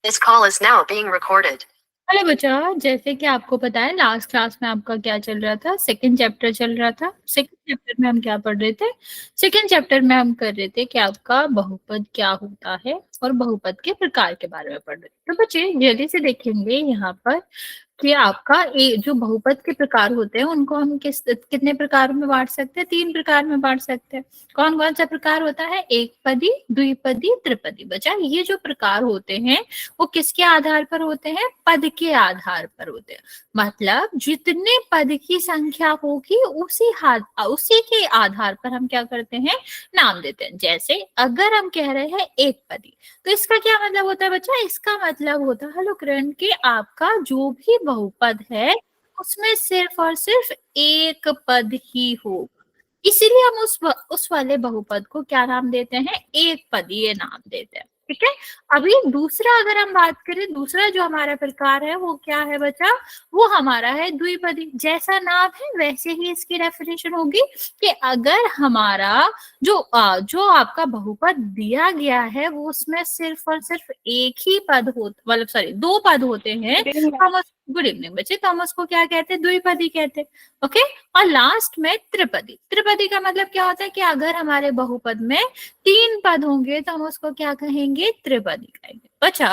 This call is now being recorded. Hello बच्चा, जैसे कि आपको पता है लास्ट क्लास में आपका क्या चल रहा था, सेकंड चैप्टर चल रहा था। सेकंड चैप्टर में हम क्या पढ़ रहे थे? सेकंड चैप्टर में हम कर रहे थे कि आपका बहुपद क्या होता है और बहुपद के प्रकार के बारे में पढ़ रहे थे। तो बच्चे जल्दी से देखेंगे यहाँ पर कि आपका जो बहुपद के प्रकार होते हैं उनको हम कितने प्रकारों में बांट सकते हैं? 3 प्रकार में बांट सकते हैं। कौन कौन सा प्रकार होता है? एक पदी, द्विपदी, त्रिपदी। बच्चा ये जो प्रकार होते हैं वो किसके आधार पर होते हैं? पद के आधार पर होते हैं। मतलब जितने पद की संख्या होगी उसी के आधार पर हम क्या करते हैं? नाम देते हैं। जैसे अगर हम कह रहे हैं एक पदी, तो इसका क्या मतलब होता है बच्चा? इसका मतलब होता है हेलो किरण कि आपका जो भी बहुपद है उसमें सिर्फ और सिर्फ एक पद ही होगा। इसीलिए हम उस वाले बहुपद को क्या नाम देते हैं? एक पदीय नाम देते हैं। ठीक है। अभी दूसरा अगर हम बात करें, दूसरा जो हमारा प्रकार है वो क्या है बच्चा? वो हमारा है द्विपदी। जैसा नाम है वैसे ही इसकी डेफिनेशन होगी कि अगर हमारा जो आपका बहुपद दिया गया है वो उसमें सिर्फ और सिर्फ एक ही पद हो, मतलब सॉरी 2 पद होते हैं, तो हम गुड इवनिंग बच्चे, तो हम उसको क्या कहते हैं? द्विपदी कहते हैं। ओके। और लास्ट में त्रिपदी। त्रिपदी का मतलब क्या होता है कि अगर हमारे बहुपद में 3 पद होंगे तो हम उसको क्या कहेंगे? त्रिपदी कहेंगे। बच्चा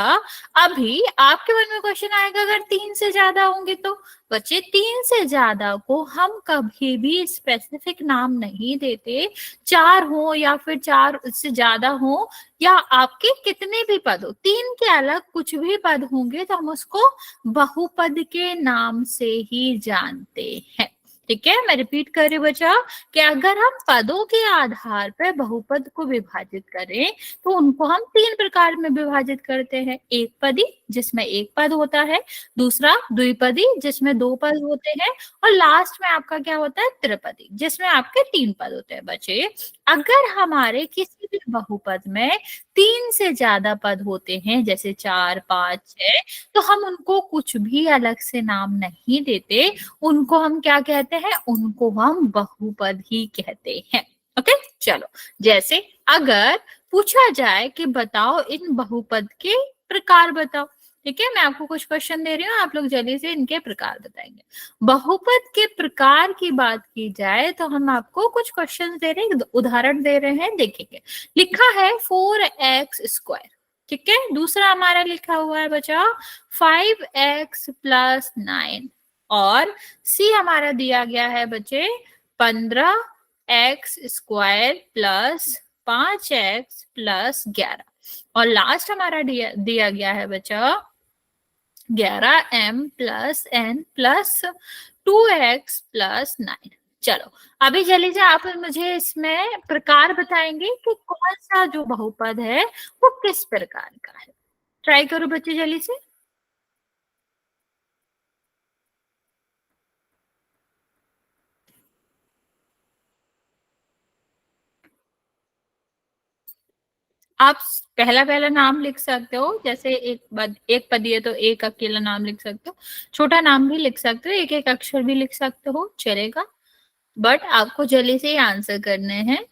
अभी आपके मन में क्वेश्चन आएगा अगर 3 से ज्यादा होंगे तो? बच्चे 3 से ज्यादा को हम कभी भी स्पेसिफिक नाम नहीं देते। 4 हो या फिर 4 से ज्यादा हो या आपके कितने भी पद हो, 3 के अलग कुछ भी पद होंगे तो हम उसको बहुपद के नाम से ही जानते हैं। ठीक है, मैं रिपीट कर रही हूँ बच्चा कि अगर हम पदों के आधार पर बहुपद को विभाजित करें तो उनको हम 3 प्रकार में विभाजित करते हैं। एक पदी जिसमें एक पद होता है, दूसरा द्विपदी जिसमें 2 पद होते हैं, और लास्ट में आपका क्या होता है? त्रिपदी जिसमें आपके 3 पद होते हैं। बच्चे अगर हमारे किसी भी बहुपद में 3 से ज्यादा पद होते हैं, जैसे 4, 5, 6, तो हम उनको कुछ भी अलग से नाम नहीं देते। उनको हम क्या कहते हैं? उनको हम बहुपद ही कहते हैं। ओके, चलो। जैसे अगर पूछा जाए कि बताओ इन बहुपद के प्रकार बताओ, ठीक है, मैं आपको कुछ क्वेश्चन दे रही हूँ, आप लोग जल्दी से इनके प्रकार बताएंगे। बहुपद के प्रकार की बात की जाए तो हम आपको कुछ क्वेश्चन दे रहे हैं, उदाहरण दे रहे हैं, देखेंगे। लिखा है 4x²। ठीक है। दूसरा हमारा लिखा हुआ है बचा 5x+9, और सी हमारा दिया गया है बच्चे 15x² + 5x + 11, और लास्ट हमारा दिया गया है बच्चा 11m+n+2x + 9। चलो अभी जल्दी से आप मुझे इसमें प्रकार बताएंगे कि कौन सा जो बहुपद है वो किस प्रकार का है। ट्राई करो बच्चे जल्दी से। आप पहला पहला नाम लिख सकते हो, जैसे एक पदी है तो एक अकेला नाम लिख सकते हो, छोटा नाम भी लिख सकते हो, एक एक अक्षर भी लिख सकते हो, चलेगा। बट आपको जल्दी से आंसर करने हैं।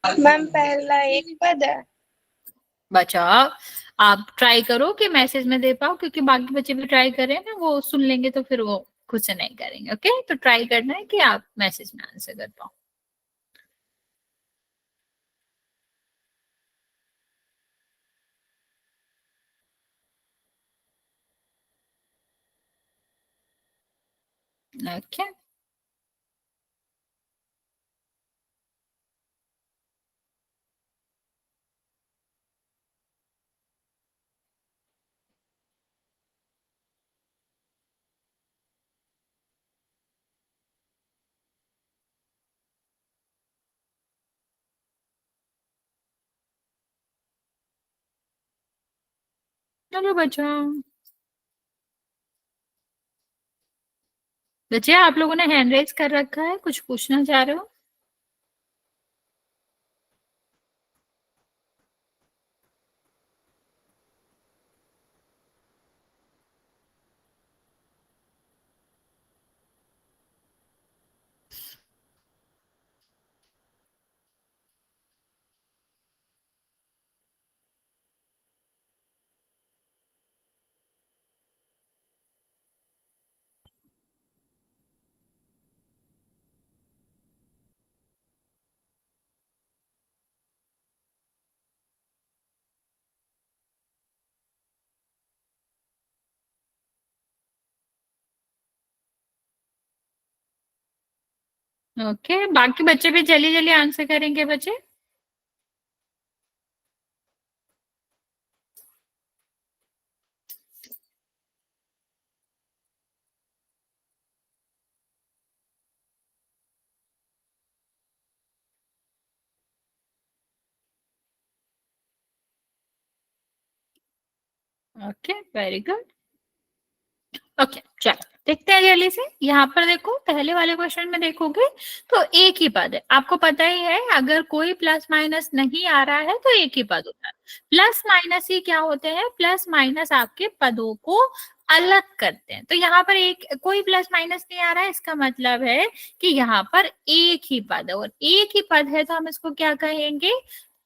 मैम पहला एक पद है। बचा आप ट्राई करो कि मैसेज में दे पाओ, क्योंकि बाकी बच्चे भी ट्राई करें ना, वो सुन लेंगे तो फिर वो खुद से नहीं करेंगे। ओके, तो ट्राई करना है कि आप मैसेज में आंसर कर पाओ। ओके, चलो बच्चे आप लोगों ने हैंड रेज कर रखा है, कुछ पूछना चाह रहे हो? ओके, बाकी बच्चे भी जल्दी जल्दी आंसर करेंगे बच्चे। Okay, very good. ओके, चलो देखते हैं जल्दी से। यहाँ पर देखो, पहले वाले क्वेश्चन में देखोगे तो एक ही पद है। आपको पता ही है, अगर कोई प्लस माइनस नहीं आ रहा है तो एक ही पद होता है। प्लस माइनस ही क्या होते हैं? प्लस माइनस आपके पदों को अलग करते हैं। तो यहाँ पर एक कोई प्लस माइनस नहीं आ रहा है, इसका मतलब है कि यहाँ पर एक ही पद है, और एक ही पद है तो हम इसको क्या कहेंगे?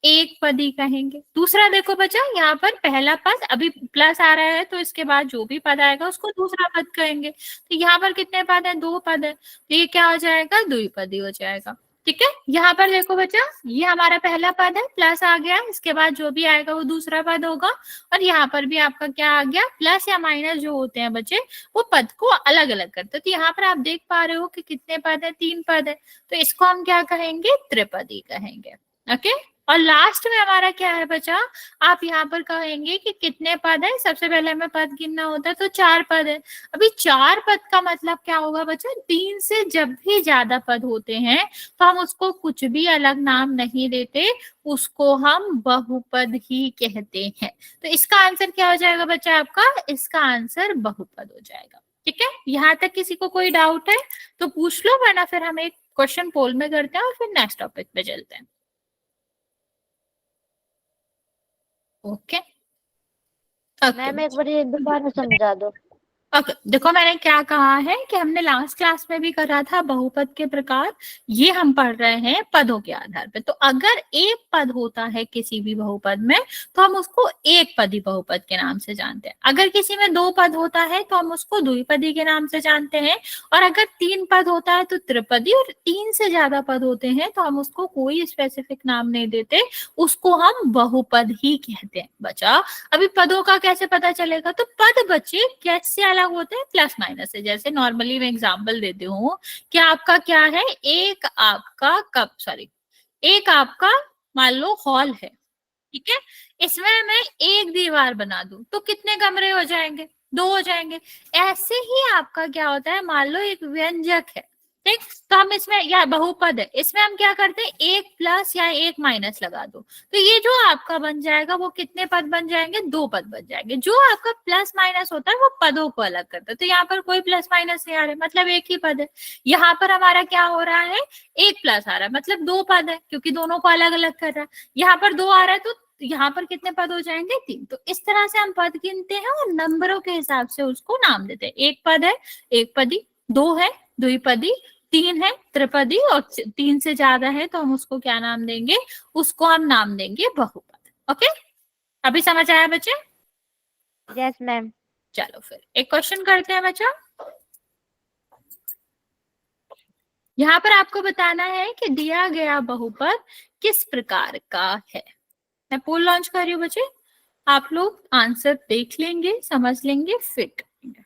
एक पदी कहेंगे। दूसरा देखो बच्चा, यहाँ पर पहला पद अभी प्लस आ रहा है, तो इसके बाद जो भी पद आएगा उसको दूसरा पद कहेंगे। तो यहाँ पर कितने पद है? दो पद है, तो ये क्या हो जाएगा? द्विपदी हो जाएगा। ठीक है, यहाँ पर देखो बच्चा, ये हमारा पहला पद है, प्लस आ गया, इसके बाद जो भी आएगा वो दूसरा पद होगा। और यहाँ पर भी आपका क्या आ गया? प्लस या माइनस जो होते हैं बच्चे, वो पद को अलग अलग करते हैं। तो यहाँ पर आप देख पा रहे हो कि कितने पद है? तीन पद है, तो इसको हम क्या कहेंगे? त्रिपदी कहेंगे। ओके, और लास्ट में हमारा क्या है बचा? आप यहाँ पर कहेंगे कि कितने पद है? सबसे पहले हमें पद गिनना होता है, तो चार पद है। अभी चार पद का मतलब क्या होगा बच्चा? तीन से जब भी ज्यादा पद होते हैं तो हम उसको कुछ भी अलग नाम नहीं देते, उसको हम बहुपद ही कहते हैं। तो इसका आंसर क्या हो जाएगा बच्चा आपका? इसका आंसर बहुपद हो जाएगा। ठीक है, यहाँ तक किसी को कोई डाउट है तो पूछ लो, वरना फिर हम एक क्वेश्चन पोल में करते हैं और फिर नेक्स्ट टॉपिक पे चलते हैं। ओके, ओके मैम एक बार ये दोबारा समझा दो। ओके, देखो मैंने क्या कहा है कि हमने लास्ट क्लास में भी करा था बहुपद के प्रकार। ये हम पढ़ रहे हैं पदों के आधार पे। तो अगर एक पद होता है किसी भी बहुपद में तो हम उसको एक पदी बहुपद के नाम से जानते हैं। अगर किसी में दो पद होता है तो हम उसको द्विपदी के नाम से जानते हैं। और अगर तीन पद होता है तो त्रिपदी, और तीन से ज्यादा पद होते हैं तो हम उसको कोई स्पेसिफिक नाम नहीं देते, उसको हम बहुपद ही कहते हैं। बचा, अभी पदों का कैसे पता चलेगा? तो पद बच्चे कैसे अलग होते हैं? प्लस माइनस से। जैसे नॉर्मली मैं एग्जांपल देती हूँ कि आपका क्या है? एक आपका कप, सॉरी, एक आपका मान लो हॉल है। ठीक है, इसमें मैं एक दीवार बना दूं तो कितने कमरे हो जाएंगे? दो हो जाएंगे। ऐसे ही आपका क्या होता है? मान लो एक व्यंजक है, ठीक, तो हम इसमें, या बहुपद है, इसमें हम क्या करते हैं? एक प्लस या एक माइनस लगा दो, तो ये जो आपका बन जाएगा वो कितने पद बन जाएंगे? दो पद बन जाएंगे। जो आपका प्लस माइनस होता है वो पदों को अलग करता है। तो यहाँ पर कोई प्लस माइनस नहीं आ रहा है, मतलब एक ही पद है। यहाँ पर हमारा क्या हो रहा है? एक प्लस आ रहा है, मतलब दो पद है, क्योंकि दोनों को अलग अलग कर रहा है। यहाँ पर दो आ रहा है तो यहाँ पर कितने पद हो जाएंगे? तीन। तो इस तरह से हम पद गिनते हैं और नंबरों के हिसाब से उसको नाम देते हैं। एक पद है एक पदी, दो है द्विपदी, तीन है त्रिपदी, और तीन से ज्यादा है तो हम उसको क्या नाम देंगे? उसको हम नाम देंगे बहुपद। ओके, अभी समझ आया बच्चे? Yes ma'am. चलो फिर एक क्वेश्चन करते हैं बच्चा। यहाँ पर आपको बताना है कि दिया गया बहुपद किस प्रकार का है। मैं पोल लॉन्च कर रही हूँ बच्चे, आप लोग आंसर देख लेंगे, समझ लेंगे, फिर करेंगे।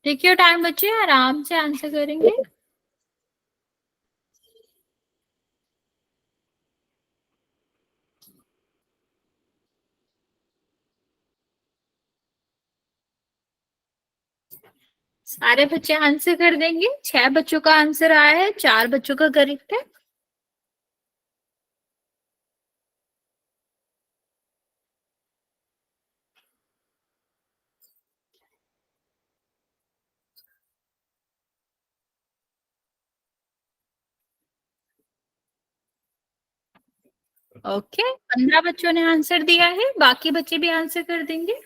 टेक योर टाइम बच्चे, आराम से आंसर करेंगे। सारे बच्चे आंसर कर देंगे। 6 बच्चों का आंसर आया है, 4 बच्चों का करेक्ट है। ओके, 15 बच्चों ने आंसर दिया है, बाकी बच्चे भी आंसर कर देंगे।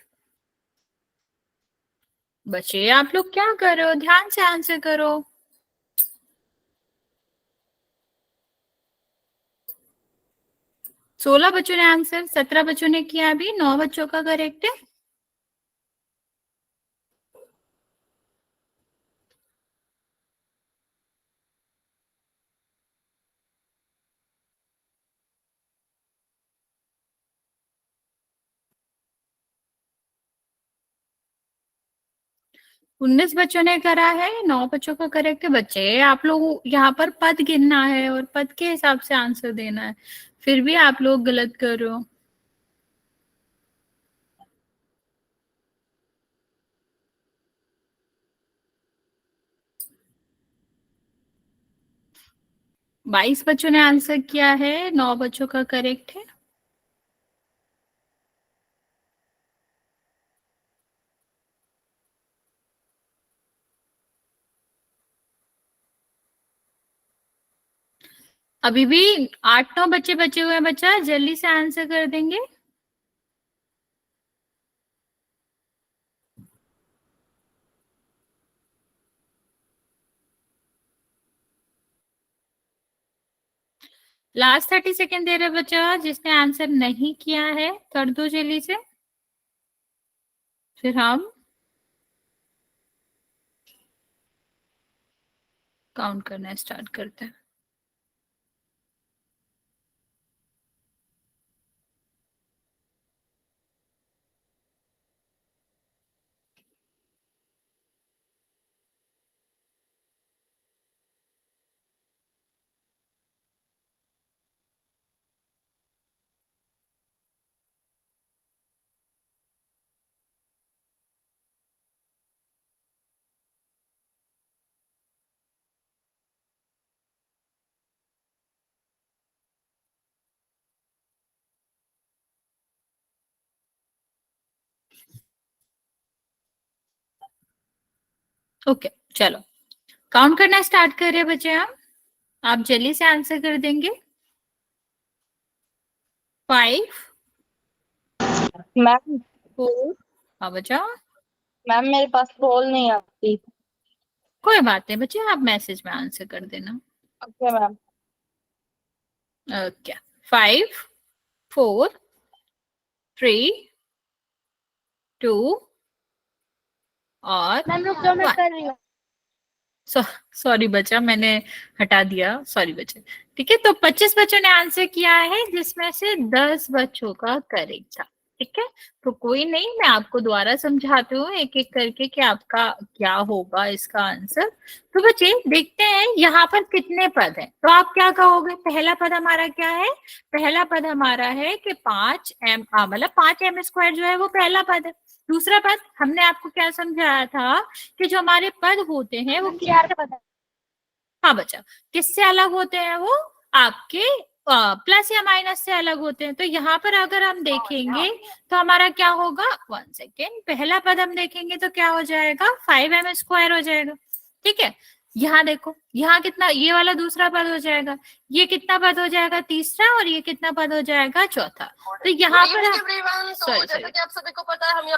बच्चे आप लोग क्या कर रहे हो? ध्यान से आंसर करो। 16 बच्चों ने आंसर, 17 बच्चों ने किया, अभी 9 बच्चों का करेक्ट है। 19 बच्चों ने करा है, 9 बच्चों का करेक्ट है। बच्चे आप लोग यहाँ पर पद गिनना है और पद के हिसाब से आंसर देना है, फिर भी आप लोग गलत कर रहे हो। बाईस बच्चों ने आंसर किया है, 9 बच्चों का करेक्ट है। अभी भी 8-9 बच्चे बचे हुए हैं, बच्चा जल्दी से आंसर कर देंगे। लास्ट 30 सेकेंड दे रहे बच्चा, जिसने आंसर नहीं किया है कर दो जल्दी से, फिर हम काउंट करना स्टार्ट करते हैं। ओके चलो काउंट करना स्टार्ट कर रहे हैं बच्चे हम, आप जल्दी से आंसर कर देंगे। 5 मैम 4, हाँ बच्चा मैम मेरे पास रोल नहीं आती। कोई बात नहीं बच्चे, आप मैसेज में आंसर कर देना। Okay ma'am. ओके 5 4 3 2 और मैम रुक जाओ, मैं 1। कर रही हूँ। सॉरी बच्चा, मैंने हटा दिया, सॉरी बच्चे। ठीक है, तो 25 बच्चों ने आंसर किया है, जिसमें से 10 बच्चों का करेक्ट था। ठीक है, तो कोई नहीं, मैं आपको दोबारा समझाती हूँ एक एक करके कि आपका क्या होगा इसका आंसर। तो बच्चे देखते हैं यहाँ पर कितने पद हैं, तो आप क्या कहोगे। पहला पद हमारा क्या है, पहला पद हमारा है कि 5m मतलब 5m² जो है वो पहला पद है। दूसरा पद हमने आपको क्या समझाया था कि जो हमारे पद होते हैं वो चार पता। हाँ बच्चा, किससे अलग होते हैं वो, आपके प्लस या माइनस से अलग होते हैं। तो यहाँ पर अगर हम देखेंगे तो हमारा क्या होगा, 1 सेकेंड, पहला पद हम देखेंगे तो क्या हो जाएगा, 5m² हो जाएगा। ठीक है, यहाँ देखो, यहाँ कितना, ये वाला दूसरा पद हो जाएगा, ये कितना पद हो जाएगा, तीसरा, और ये कितना पद हो जाएगा, चौथा। तो यहाँ पर सॉरी, आप सभी को पता है हम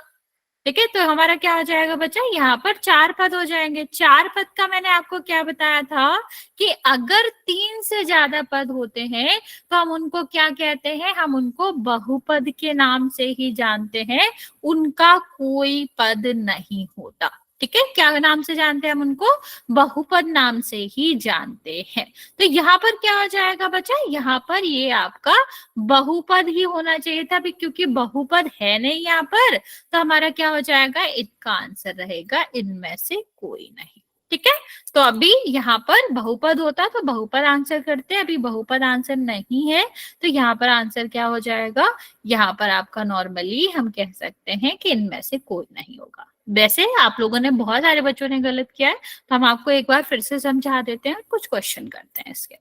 ठीक है, तो हमारा क्या हो जाएगा बच्चा, यहाँ पर 4 पद हो जाएंगे। 4 पद का मैंने आपको क्या बताया था कि अगर 3 से ज्यादा पद होते हैं तो हम उनको क्या कहते हैं, हम उनको बहुपद के नाम से ही जानते हैं, उनका कोई पद नहीं होता। ठीक है, क्या नाम से जानते हैं हम उनको, बहुपद नाम से ही जानते हैं। तो यहाँ पर क्या हो जाएगा बच्चा, यहाँ पर ये आपका बहुपद ही होना चाहिए था, क्योंकि बहुपद है नहीं यहाँ पर, तो हमारा क्या हो जाएगा, इनका आंसर रहेगा इनमें से कोई नहीं। ठीक है, तो अभी यहाँ पर बहुपद होता तो बहुपद आंसर करते, अभी बहुपद आंसर नहीं है, तो यहाँ पर आंसर क्या हो जाएगा, यहाँ पर आपका नॉर्मली हम कह सकते हैं कि इनमें से कोई नहीं होगा। वैसे आप लोगों ने, बहुत सारे बच्चों ने गलत किया है, तो हम आपको एक बार फिर से समझा देते हैं, कुछ क्वेश्चन करते हैं इसके।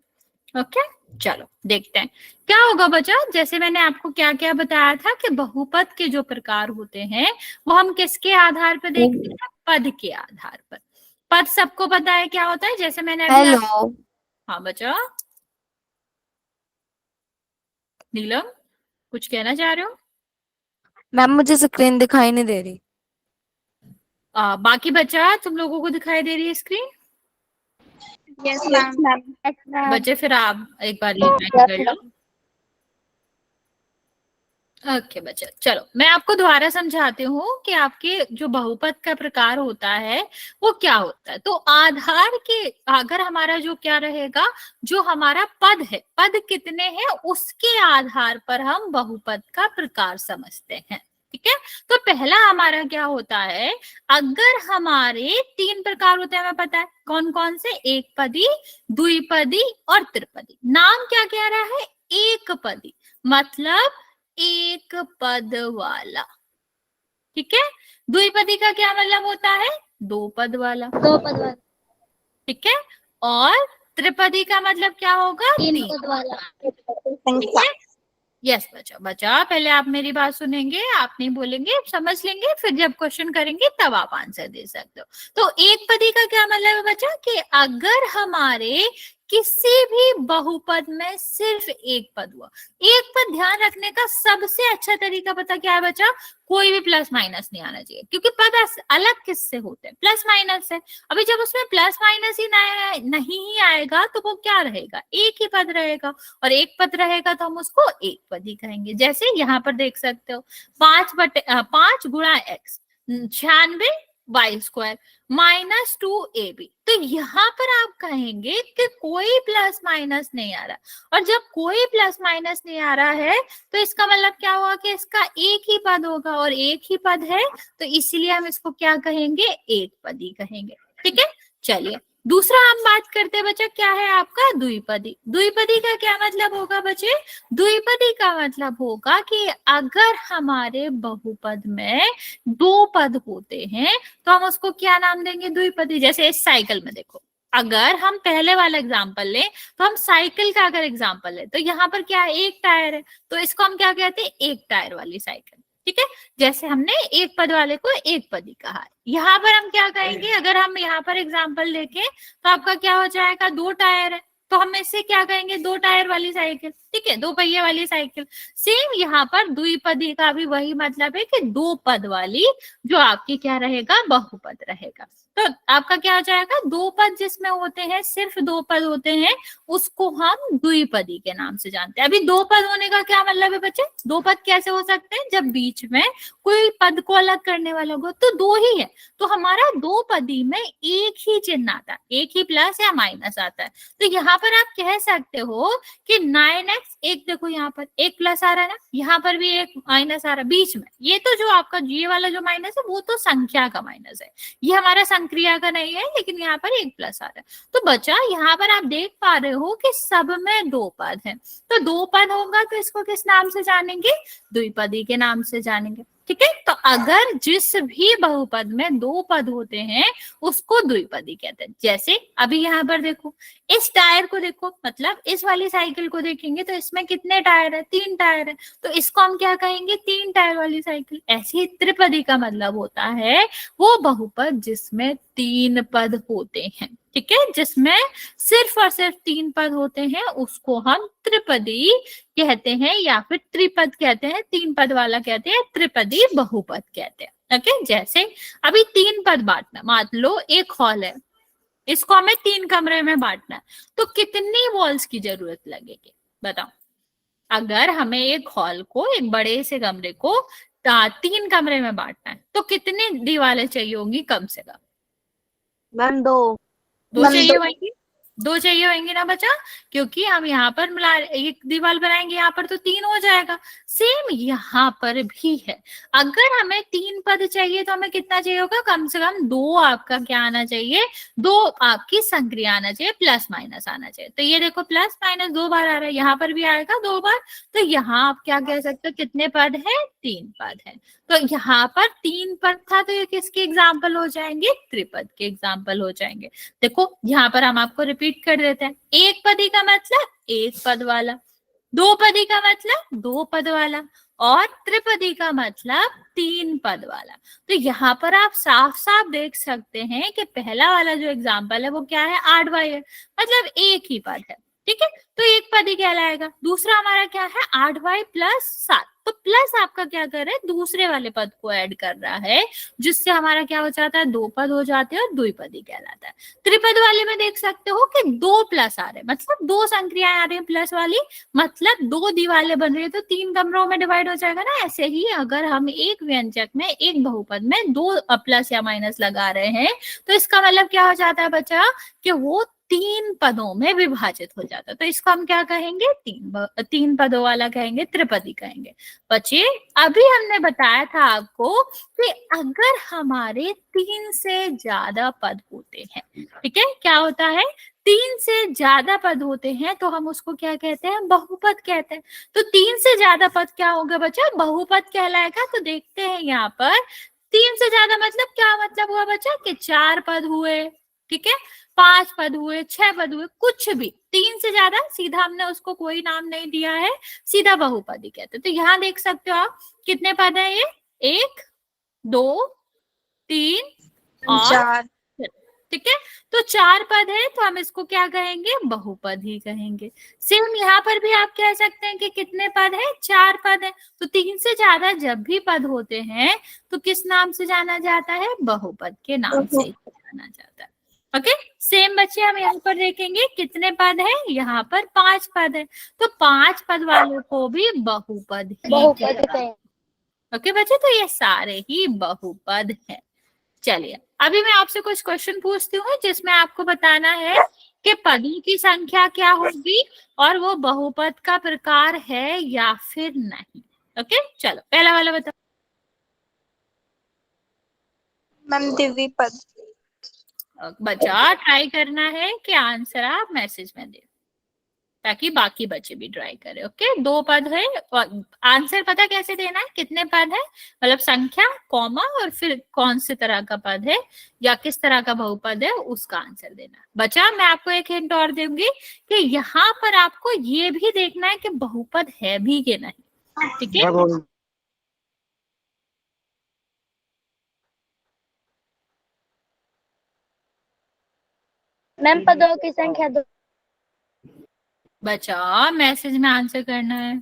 ओके चलो देखते हैं क्या होगा बच्चा। जैसे मैंने आपको क्या क्या बताया था कि बहुपद के जो प्रकार होते हैं वो हम किसके आधार पर देखते हैं, पद के आधार पर। पद सबको पता है क्या होता है, जैसे मैंने अभी हेलो हाँ बच्चा, नीलम कुछ कहना चाह रहे हो। मैम मुझे स्क्रीन दिखाई नहीं दे रही। बाकी बच्चा तुम लोगों को दिखाई दे रही है स्क्रीन। Yes ma'am. बच्चे फिर आप एक बार रीवाइंड कर लो। ओके बच्चा, चलो मैं आपको दोबारा समझाती हूँ कि आपके जो बहुपद का प्रकार होता है वो क्या होता है। तो आधार के, अगर हमारा जो क्या रहेगा, जो हमारा पद है, पद कितने हैं उसके आधार पर हम बहुपद का प्रकार समझते हैं। ठीक है। तो पहला हमारा क्या होता है, अगर हमारे 3 प्रकार होते हैं, हमें पता है कौन कौन से, एक पदी, द्विपदी और त्रिपदी। नाम क्या कह रहा है, एक पदी मतलब एक पद वाला, ठीक है। द्विपदी का क्या मतलब होता है, 2 पद वाला, ठीक है। और त्रिपदी का मतलब क्या होगा, 3 पद वाला, ठीक है। यस बच्चा, बच्चा पहले आप मेरी बात सुनेंगे, आप नहीं बोलेंगे, समझ लेंगे, फिर जब क्वेश्चन करेंगे तब आप आंसर दे सकते हो। तो एक पदी का क्या मतलब है बच्चा, कि अगर हमारे किसी भी बहुपद में सिर्फ एक पद हुआ। एक पद ध्यान रखने का सबसे अच्छा तरीका पता क्या है बच्चा, कोई भी प्लस माइनस नहीं आना चाहिए, क्योंकि पद अलग किससे होते हैं, प्लस माइनस से। अभी जब उसमें प्लस माइनस ही नहीं ही आएगा तो वो क्या रहेगा, एक ही पद रहेगा, और एक पद रहेगा तो हम उसको एक पद ही कहेंगे। जैसे यहाँ पर देख सकते हो 5 गुणा x 96 वाई स्क्वायर -2ab। तो यहाँ पर आप कहेंगे कि कोई प्लस माइनस नहीं आ रहा, और जब कोई प्लस माइनस नहीं आ रहा है तो इसका मतलब क्या हुआ कि इसका एक ही पद होगा, और एक ही पद है तो इसीलिए हम इसको क्या कहेंगे, एक पदी कहेंगे, ठीक है। चलिए दूसरा हम बात करते हैं बच्चा, क्या है आपका द्विपदी। द्विपदी का क्या मतलब होगा बच्चे, द्विपदी का मतलब होगा कि अगर हमारे बहुपद में 2 पद होते हैं तो हम उसको क्या नाम देंगे, द्विपदी। जैसे इस साइकिल में देखो, अगर हम पहले वाला एग्जांपल लें तो हम साइकिल का अगर एग्जांपल लें तो यहाँ पर क्या है, एक टायर है, तो इसको हम क्या कहते हैं, एक टायर वाली साइकिल, ठीक है। जैसे हमने एक पद वाले को एक पदी कहा है, यहाँ पर हम क्या कहेंगे, अगर हम यहाँ पर एग्जांपल लेके तो आपका क्या हो जाएगा, 2 टायर है तो हम इससे क्या कहेंगे, 2 टायर वाली साइकिल, ठीक है, 2 पहिए वाली साइकिल। सेम यहाँ पर द्विपदी का भी वही मतलब है कि 2 पद वाली जो आपकी क्या रहेगा, बहुपद रहेगा। तो आपका क्या हो जाएगा, 2 पद जिसमें होते हैं, सिर्फ 2 पद होते हैं, उसको हम द्विपदी के नाम से जानते हैं। अभी 2 पद होने का क्या मतलब है बच्चे, 2 पद कैसे हो सकते हैं, जब बीच में कोई पद को अलग करने वाला हो तो 2 ही है, तो हमारा 2 पदी में एक ही चिन्ह आता है, एक ही प्लस या माइनस आता है। तो यहाँ पर आप कह सकते हो कि 9x, एक देखो यहाँ पर एक प्लस आ रहा है ना, यहाँ पर भी एक माइनस आ रहा है बीच में, ये तो जो आपका ये वाला जो माइनस है वो तो संख्या का माइनस है, ये हमारा संक्रिया का नहीं है, लेकिन यहाँ पर एक प्लस आ रहा है। तो बच्चा यहाँ पर आप देख पा रहे हो कि सब में 2 पद है, तो 2 पद होगा तो इसको किस नाम से जानेंगे, द्विपदी के नाम से जानेंगे, ठीक है। तो अगर जिस भी बहुपद में 2 पद होते हैं उसको द्विपदी कहते हैं। जैसे अभी यहाँ पर देखो, इस टायर को देखो, मतलब इस वाली साइकिल को देखेंगे तो इसमें कितने टायर है, 3 टायर है, तो इसको हम क्या कहेंगे, 3 टायर वाली साइकिल। ऐसे ही त्रिपदी का मतलब होता है वो बहुपद जिसमें 3 पद होते हैं, ठीक है, जिसमें सिर्फ और सिर्फ 3 पद होते हैं उसको हम त्रिपदी कहते हैं, या फिर त्रिपद कहते हैं, 3 पद वाला कहते हैं, त्रिपदी बहुपद कहते हैं, ओके। जैसे अभी 3 पद बांटना, मान लो एक हॉल है, इसको हमें 3 कमरे में बांटना है, तो कितनी वॉल्स की जरूरत लगेगी बताओ। अगर हमें एक हॉल को, एक बड़े से कमरे को 3 कमरे में बांटना है तो कितनी दीवारें चाहिए होंगी कम से कम, मैम 2 चाहिए होंगी, 2 चाहिए होंगी ना बच्चा, क्योंकि हम यहाँ पर मिला एक दीवार बनाएंगे, यहाँ पर तो 3 हो जाएगा। सेम यहाँ पर भी है, अगर हमें 3 पद चाहिए तो हमें कितना चाहिए होगा, कम से कम 2 आपका क्या आना चाहिए, 2 आपकी संक्रिया आना चाहिए, प्लस माइनस आना चाहिए। तो ये देखो प्लस माइनस 2 बार आ रहा है, यहाँ पर भी आएगा 2 बार, तो यहाँ आप क्या कह सकते हो, कितने पद है, 3 पद है। तो यहाँ पर 3 पद था तो ये किसके एग्जाम्पल हो जाएंगे, त्रिपद के एग्जाम्पल हो जाएंगे। देखो यहाँ पर हम आपको रिपीट कर देते हैं, एक पदी का मतलब एक पद वाला, 2 पदी का मतलब 2 पद वाला, और त्रिपदी का मतलब 3 पद वाला। तो यहाँ पर आप साफ साफ देख सकते हैं कि पहला वाला जो एग्जाम्पल है वो क्या है, 8y है, मतलब एक ही पद है, ठीक है, तो एक पदी कहलाएगा। दूसरा हमारा क्या है, 8y + 7, तो प्लस आपका क्या कर रहा है, दूसरे वाले पद को ऐड कर रहा है, जिससे हमारा क्या हो जाता है, 2 पद हो जाते हैं और द्विपदी कहलाता है। त्रिपद वाले में देख सकते हो कि 2 प्लस आ रहे हैं, मतलब 2 संक्रियाएं आ रही है प्लस वाली, मतलब 2 दीवारें बन रही है, तो 3 कमरों में डिवाइड हो जाएगा ना। ऐसे ही अगर हम एक व्यंजक में, एक बहुपद में 2 प्लस या माइनस लगा रहे हैं तो इसका मतलब क्या हो जाता है बच्चा, कि वो तीन पदों में विभाजित हो जाता है। तो इसको हम क्या कहेंगे, तीन पदों वाला कहेंगे, त्रिपदी कहेंगे। बच्चे अभी हमने बताया था आपको कि अगर हमारे तीन से ज्यादा पद होते हैं, ठीक है, क्या होता है, तीन से ज्यादा पद होते हैं तो हम उसको क्या कहते हैं, बहुपद कहते हैं। तो तीन से ज्यादा पद क्या होगा बच्चा, बहुपद कहलाएगा। तो देखते हैं यहाँ पर तीन से ज्यादा मतलब क्या मतलब हुआ बच्चा, कि चार पद हुए, ठीक है, पांच पद हुए, छह पद हुए, कुछ भी तीन से ज्यादा, सीधा हमने उसको कोई नाम नहीं दिया है, सीधा बहुपद ही कहते हैं। तो यहाँ देख सकते हो आप कितने पद है ये, एक, दो, तीन और चार। ठीक है। तो चार पद है तो हम इसको क्या कहेंगे, बहुपद ही कहेंगे। सेम यहाँ पर भी आप कह सकते हैं कि कितने पद है, चार पद है। तो तीन से ज्यादा जब भी पद होते हैं तो किस नाम से जाना जाता है, बहुपद के नाम से जाना जाता है। ओके, सेम बच्चे हम यहाँ पर देखेंगे कितने पद है, यहाँ पर पांच पद है। तो पांच पद वालों को भी बहुपद ही कहते हैं। ओके बच्चे, तो ये सारे ही बहुपद है। चलिए अभी मैं आपसे कुछ क्वेश्चन पूछती हूँ जिसमें आपको बताना है कि पदों की संख्या क्या होगी और वो बहुपद का प्रकार है या फिर नहीं। ओके चलो पहला वाला बताओ। मैम द्विपद। बच्चा ट्राई करना है कि आंसर आप मैसेज में दे, ताकि बाकी बच्चे भी ट्राई करें। ओके, दो पद है और आंसर पता कैसे देना है, कितने पद है, मतलब संख्या, कॉमा और फिर कौन से तरह का पद है या किस तरह का बहुपद है उसका आंसर देना। बच्चा मैं आपको एक हिंट और दूंगी कि यहाँ पर आपको ये भी देखना है कि बहुपद है भी कि नहीं, ठीक है। मैम पदों की संख्या दो। बच्चा मैसेज में आंसर करना है।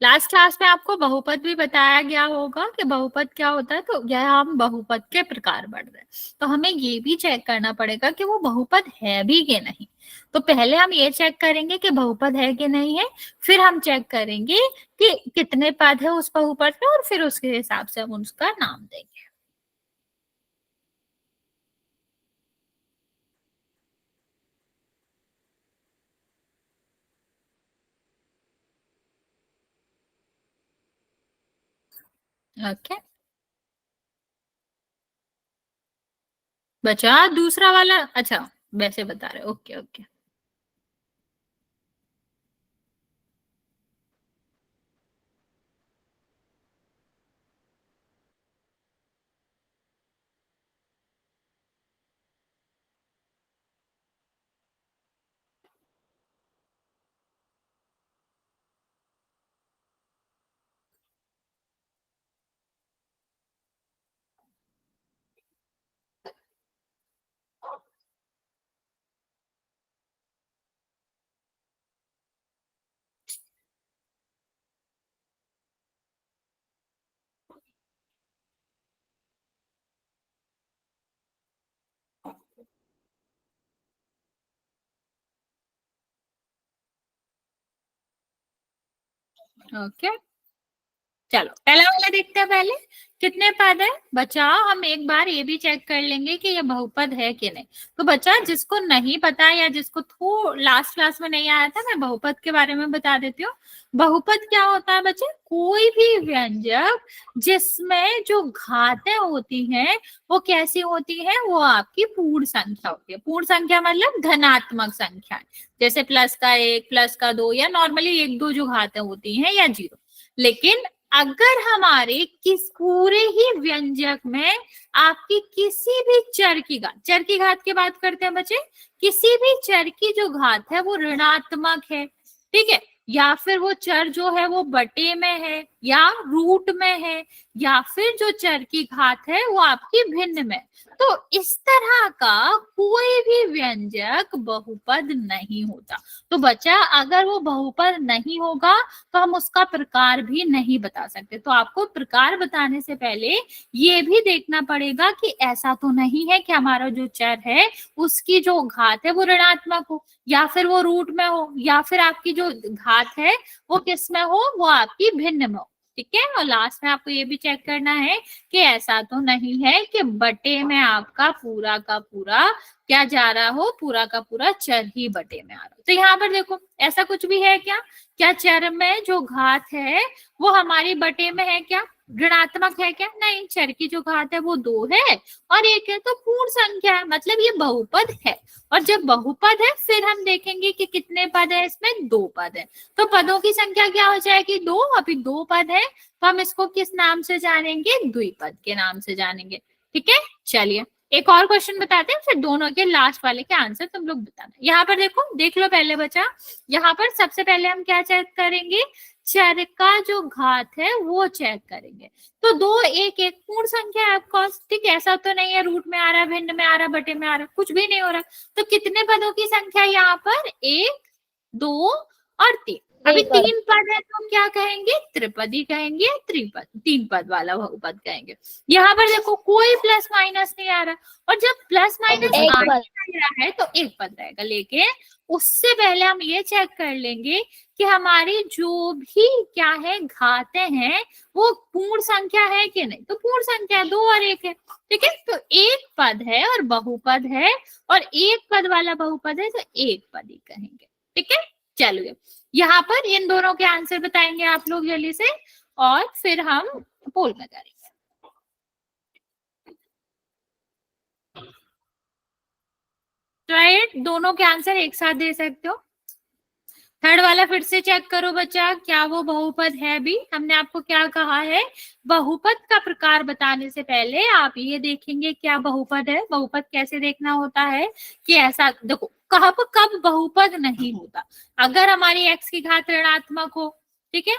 लास्ट क्लास में आपको बहुपद भी बताया गया होगा कि बहुपद क्या होता है। तो यह हम बहुपद के प्रकार बढ़ रहे हैं, तो हमें ये भी चेक करना पड़ेगा कि वो बहुपद है भी कि नहीं। तो पहले हम ये चेक करेंगे कि बहुपद है कि नहीं है, फिर हम चेक करेंगे कि कितने पद है उस बहुपद में, और फिर उसके हिसाब से हम उसका नाम देंगे। ओके बच्चा दूसरा वाला, अच्छा वैसे बता रहे, ओके ओके। ओके चलो पहला वाला देखते हैं, पहले कितने पद है। बच्चा हम एक बार ये भी चेक कर लेंगे कि ये बहुपद है कि नहीं। तो बच्चा जिसको नहीं पता या जिसको लास्ट क्लास में नहीं आया था, मैं बहुपद के बारे में बता देती हूँ। बहुपद क्या होता है बच्चे, कोई भी व्यंजक जिसमें जो घातें होती हैं वो कैसी होती है, वो आपकी पूर्ण संख्या होती है। पूर्ण संख्या मतलब धनात्मक संख्या, जैसे प्लस का एक, प्लस का दो, या नॉर्मली एक दो जो घातें होती हैं, या जीरो। लेकिन अगर हमारे किस पूरे ही व्यंजक में आपकी किसी भी चर की घात की बात करते हैं बच्चे, किसी भी चर की जो घात है वो ऋणात्मक है, ठीक है, या फिर वो चर जो है वो बटे में है या रूट में है, या फिर जो चर की घात है वो आपकी भिन्न में, तो इस तरह का कोई भी कोई व्यंजक बहुपद नहीं होता। तो बच्चा अगर वो बहुपद नहीं होगा तो हम उसका प्रकार भी नहीं बता सकते। तो आपको प्रकार बताने से पहले ये भी देखना पड़ेगा कि ऐसा तो नहीं है कि हमारा जो चर है उसकी जो घात है वो ऋणात्मक हो, या फिर वो रूट में हो, या फिर आपकी जो घात है वो किस में हो, वो आपकी भिन्न में हो। ठीक है। और लास्ट में आपको ये भी चेक करना है कि ऐसा तो नहीं है कि बटे में आपका पूरा का पूरा क्या जा रहा हो, पूरा का पूरा चर ही बटे में आ रहा हो। तो यहाँ पर देखो ऐसा कुछ भी है क्या, क्या चर में जो घात है वो हमारी बटे में है क्या, ऋणात्मक है क्या? नहीं, चर की जो घात है वो 2 है और 1 है, तो पूर्ण संख्या है, मतलब ये बहुपद है। और जब बहुपद है फिर हम देखेंगे कि कितने पद है इसमें, 2 पद है। तो पदों की संख्या क्या हो जाएगी, 2। अभी 2 पद है तो हम इसको किस नाम से जानेंगे, द्विपद के नाम से जानेंगे। ठीक है, चलिए एक और क्वेश्चन बताते हैं, फिर दोनों के लास्ट वाले के आंसर तुम लोग बताना। यहाँ पर देखो, देख लो पहले बच्चा, यहाँ पर सबसे पहले हम क्या चेक करेंगे, चर का जो घात है वो चेक करेंगे। तो 2 1 1 पूर्ण संख्या है ऑफकोर्स। ठीक है, ऐसा तो नहीं है रूट में आ रहा है, भिन्न में आ रहा है, बटे में आ रहा है, कुछ भी नहीं हो रहा। तो कितने पदों की संख्या है यहाँ पर, 1 2 और 3। अभी 3 पद है तो हम क्या कहेंगे, त्रिपदी कहेंगे, त्रिपद 3 पद वाला बहुपद कहेंगे। यहाँ पर देखो कोई प्लस माइनस नहीं आ रहा, और जब प्लस माइनस आ नहीं रहा है तो 1 पद रहेगा। लेकिन उससे पहले हम ये चेक कर लेंगे कि हमारी जो भी क्या है घातें हैं वो पूर्ण संख्या है कि नहीं। तो पूर्ण संख्या 2 और 1 है। ठीक है, तो 1 पद है और बहुपद है, और 1 पद वाला बहुपद है तो 1 पद ही कहेंगे। ठीक है, चलिए यहाँ पर इन दोनों के आंसर बताएंगे आप लोग जल्दी से, और फिर हम पोल में करेंगे। राइट, दोनों के आंसर एक साथ दे सकते हो। थर्ड वाला फिर से चेक करो बच्चा, क्या वो बहुपद है भी। हमने आपको क्या कहा है, बहुपद का प्रकार बताने से पहले आप ये देखेंगे क्या बहुपद है। बहुपद कैसे देखना होता है कि ऐसा देखो, कब कब बहुपद नहीं होता, अगर हमारी x की घात ऋणात्मक हो, ठीक है,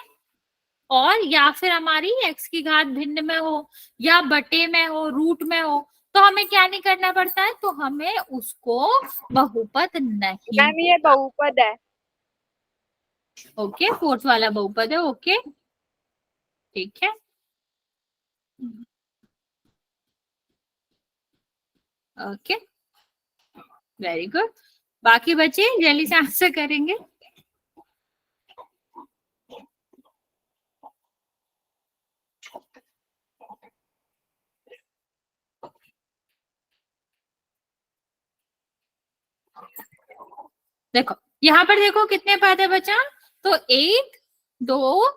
और या फिर हमारी x की घात भिन्न में हो, या बटे में हो, रूट में हो, तो हमें क्या नहीं करना पड़ता है, तो हमें उसको बहुपद नहीं। मैम ये बहुपद है। ओके, फोर्थ वाला बहुपद है। ओके, ठीक है, ओके, वेरी गुड। बाकी बच्चे जल्दी से आंसर करेंगे। देखो यहाँ पर देखो कितने पद है बच्चा, तो 1 2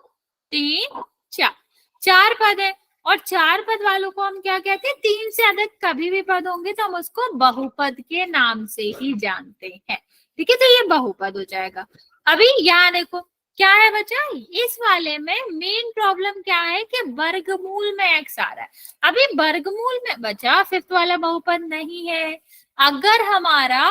3 4, 4 पद है। और 4 पद वालों को हम क्या कहते हैं, 3 से अधिक कभी भी पद होंगे तो हम उसको बहुपद के नाम से ही जानते हैं। ठीक है, तो ये बहुपद हो जाएगा। अभी यहाँ देखो क्या है बच्चा, इस वाले में मेन प्रॉब्लम क्या है कि वर्गमूल में x आ रहा है। अभी वर्गमूल में बच्चा फिफ्थ वाला बहुपद नहीं है। अगर हमारा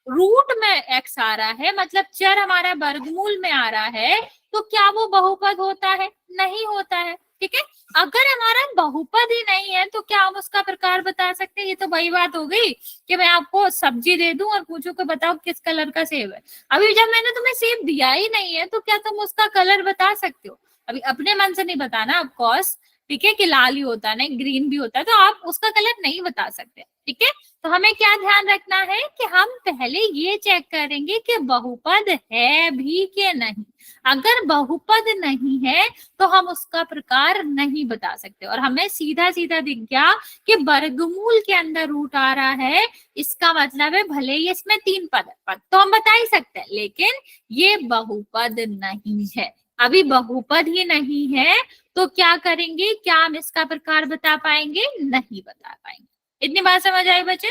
रूट में x आ रहा है, मतलब चर हमारा वर्गमूल में आ रहा है, तो क्या वो बहुपद होता है, नहीं होता है। ठीक है, अगर हमारा बहुपद ही नहीं है तो क्या हम उसका प्रकार बता सकते हैं। ये तो वही बात हो गई कि मैं आपको सब्जी दे दूं और पूछूं कि बताओ किस कलर का सेब है। अभी जब मैंने तुम्हें सेब दिया ही नहीं है तो क्या तुम उसका कलर बता सकते हो, अभी अपने मन से नहीं बताना ऑफकोर्स। ठीक है, कि लाल ही होता है, नहीं ग्रीन भी होता है, तो आप उसका कलर नहीं बता सकते। ठीक है, तो हमें क्या ध्यान रखना है कि हम पहले ये चेक करेंगे कि बहुपद है भी कि नहीं। अगर बहुपद नहीं है तो हम उसका प्रकार नहीं बता सकते, और हमें सीधा सीधा दिख गया कि वर्गमूल के अंदर रूट आ रहा है, इसका मतलब है भले ही इसमें 3 पद है, पद तो हम बता ही सकते हैं, लेकिन ये बहुपद नहीं है। अभी बहुपद ही नहीं है तो क्या करेंगे, क्या हम इसका प्रकार बता पाएंगे, नहीं बता पाएंगे। इतनी बात समझ आई बच्चे,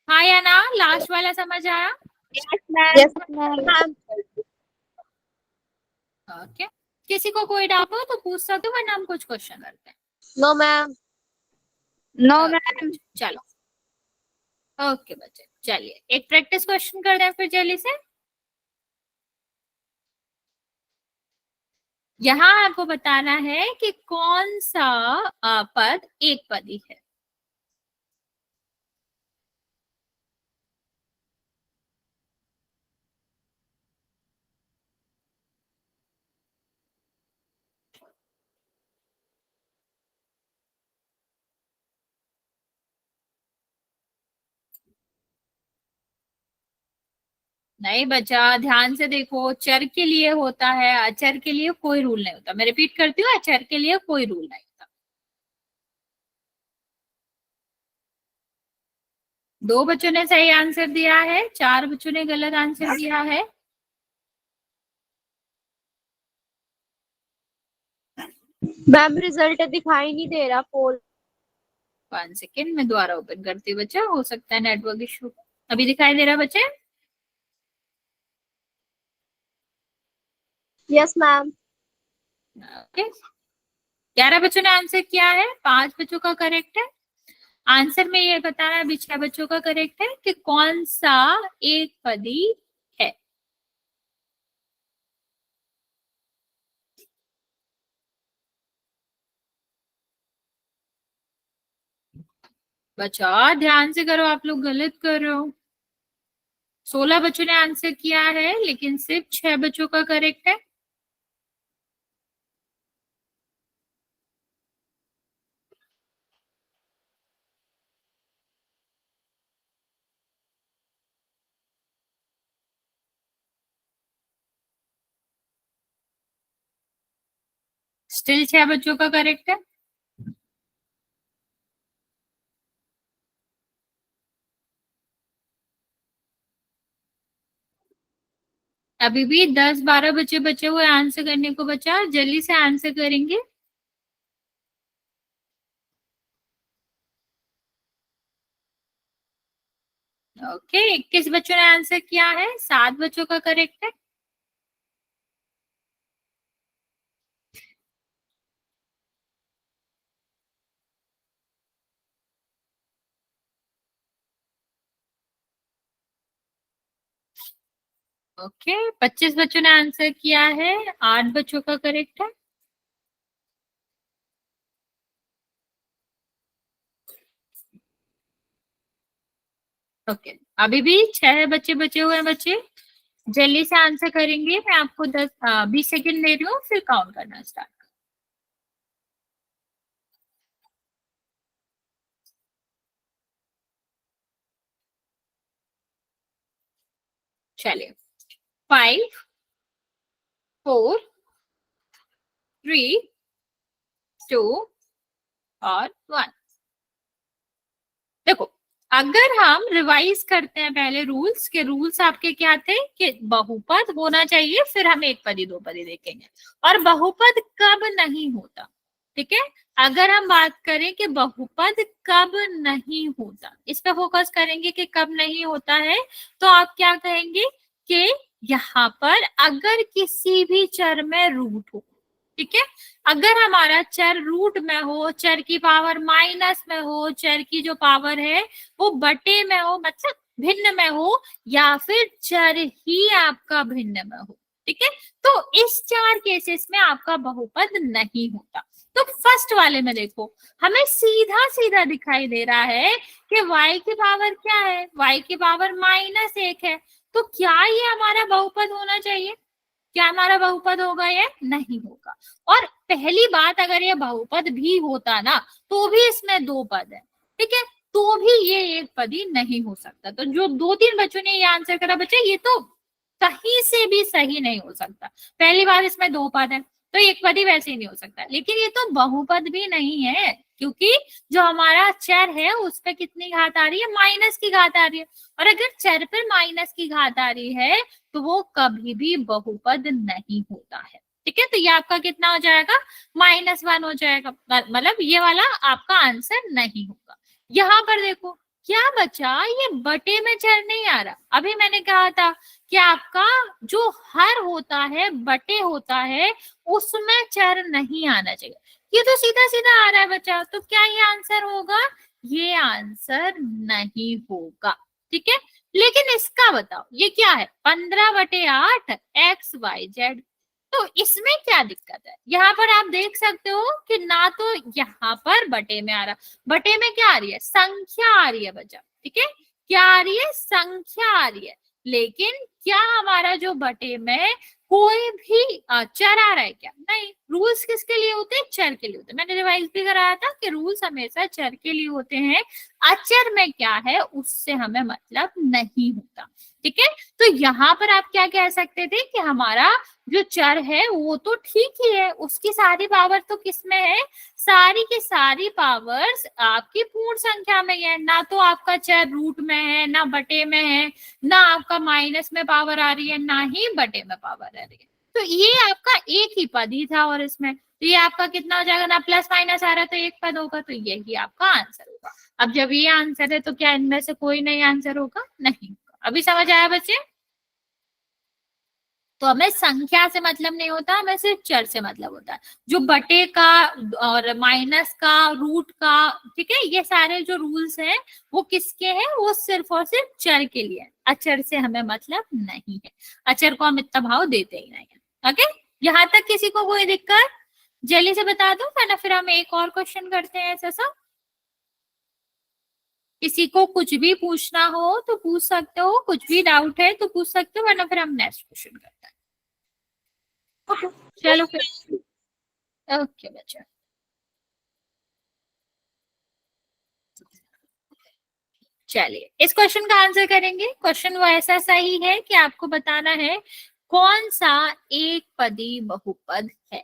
हाँ या ना? लास्ट वाला समझ आया? Yes ma'am. ओके, किसी को कोई डाउट हो तो पूछ सकते हो, वरना हम कुछ क्वेश्चन करते हैं। No ma'am. No Okay, ma'am. चलो ओके बच्चे, चलिए एक प्रैक्टिस क्वेश्चन कर दें फिर जल्दी से। यहाँ आपको बताना है कि कौन सा पद एक पदी है। नहीं बचा, ध्यान से देखो, चर के लिए होता है, अचर के लिए कोई रूल नहीं होता। मैं रिपीट करती हूँ, अचर के लिए कोई रूल नहीं होता। दो बच्चों ने सही आंसर दिया है, 4 बच्चों ने गलत आंसर दिया है। मैम रिजल्ट दिखाई नहीं दे रहा पोल। 1 सेकेंड में दोबारा ओपन करती हूँ बच्चा, हो सकता है नेटवर्क इशू। अभी दिखाई दे रहा बच्चे? Yes ma'am. ओके, 11 बच्चों ने आंसर किया है, 5 बच्चों का करेक्ट है। आंसर में ये बताना अभी 6 बच्चों का करेक्ट है कि कौन सा एक पदी है। बच्चा ध्यान से करो, आप लोग गलत कर रहे हो। 16 बच्चों ने आंसर किया है, लेकिन सिर्फ 6 बच्चों का करेक्ट है। स्टिल 6 बच्चों का करेक्ट है। अभी भी 10-12 बच्चे बचे हुए आंसर करने को। बचा जल्दी से आंसर करेंगे। ओके, 21 बच्चों ने आंसर किया है, 7 बच्चों का करेक्ट है। ओके, 25 बच्चों ने आंसर किया है, 8 बच्चों का करेक्ट है। ओके, अभी भी 6 बच्चे बचे हुए हैं। बच्चे जल्दी से आंसर करेंगे। मैं आपको 20 सेकेंड दे रही हूँ, फिर काउंट करना स्टार्ट। चलिए, 5 4 3 2 और 1। देखो, अगर हम रिवाइज करते हैं पहले रूल्स के, रूल्स आपके क्या थे कि बहुपद होना चाहिए, फिर हम एक पदी दो पदी देखेंगे, और बहुपद कब नहीं होता। ठीक है, अगर हम बात करें कि बहुपद कब नहीं होता, इस पे फोकस करेंगे कि कब नहीं होता है, तो आप क्या कहेंगे कि यहाँ पर अगर किसी भी चर में रूट हो। ठीक है, अगर हमारा चर रूट में हो, चर की पावर माइनस में हो, चर की जो पावर है वो बटे में हो, मतलब भिन्न में हो, या फिर चर ही आपका भिन्न में हो। ठीक है, तो इस 4 केसेस में आपका बहुपद नहीं होता। तो फर्स्ट वाले में देखो, हमें सीधा सीधा दिखाई दे रहा है कि y की पावर क्या है, y की पावर -1 है। तो क्या ये हमारा बहुपद होना चाहिए? क्या हमारा बहुपद होगा? ये नहीं होगा। और पहली बात, अगर ये बहुपद भी होता ना, तो भी इसमें 2 पद है। ठीक है, तो भी ये एक पदी नहीं हो सकता। तो जो 2-3 बच्चों ने ये आंसर करा बच्चे, ये तो कहीं से भी सही नहीं हो सकता। पहली बात, इसमें 2 पद है, तो एक पदी वैसे ही नहीं हो सकता। लेकिन ये तो बहुपद भी नहीं है, क्योंकि जो हमारा चर है उस पर कितनी घात आ रही है? माइनस की घात आ रही है। और अगर चर पर माइनस की घात आ रही है तो वो कभी भी बहुपद नहीं होता है। ठीक है, तो ये आपका कितना हो जाएगा? -1 हो जाएगा। मतलब ये वाला आपका आंसर नहीं होगा। यहाँ पर देखो क्या बचा, ये बटे में चर नहीं आ रहा। अभी मैंने कहा था कि आपका जो हर होता है, बटे होता है, उसमें चर नहीं आना चाहिए। ये तो सीधा सीधा आ रहा है बच्चा, तो क्या ये आंसर होगा? ये आंसर नहीं होगा। ठीक है, लेकिन इसका बताओ, ये क्या है? 15/8 XYZ। तो इसमें क्या दिक्कत है? यहाँ पर आप देख सकते हो कि ना तो यहाँ पर बटे में आ रहा, बटे में क्या आ रही है? संख्या आ रही है बच्चा। ठीक है, क्या आ रही है? संख्या आ रही है। लेकिन क्या हमारा जो बटे में कोई भी चर आ रहा है क्या? नहीं। रूल्स किसके लिए होते हैं? चर के लिए होते हैं। मैंने रिवाइज भी कराया था कि रूल्स हमेशा चर के लिए होते हैं, अचर में क्या है उससे हमें मतलब नहीं होता। ठीक है, तो यहाँ पर आप क्या कह सकते थे कि हमारा जो चर है वो तो ठीक ही है, उसकी सारी पावर तो किसमें है, सारी की सारी पावर्स आपकी पूर्ण संख्या में है, ना तो आपका चर रूट में है, ना बटे में है, ना आपका माइनस में पावर आ रही है, ना ही बटे में पावर आ रही है। तो ये आपका एक ही पद ही था, और इसमें तो ये आपका कितना हो जाएगा, ना प्लस माइनस आ रहा है तो एक पद होगा, तो यही आपका आंसर होगा। अब जब ये आंसर है तो क्या इनमें से कोई नहीं आंसर होगा, नहीं होगा। अभी समझ आया बच्चे? तो हमें संख्या से मतलब नहीं होता, हमें सिर्फ चर से मतलब होता है। जो बटे का और माइनस का, रूट का, ठीक है, ये सारे जो रूल्स हैं वो किसके हैं, वो सिर्फ और सिर्फ चर के लिए है, अचर से हमें मतलब नहीं है। अचर को हम इतना भाव देते ही नहीं है। ओके, यहाँ तक किसी को कोई दिक्कत? जल्दी से बता दो, वरना फिर हम एक और क्वेश्चन करते हैं ऐसा सा। किसी को कुछ भी पूछना हो तो पूछ सकते हो, कुछ भी डाउट है तो पूछ सकते हो, वरना फिर हम नेक्स्ट क्वेश्चन करते हैं। चलो फिर, ओके बच्चा। चलिए इस क्वेश्चन का आंसर करेंगे। क्वेश्चन वो ऐसा सही है कि आपको बताना है कौन सा एक पदी बहुपद है।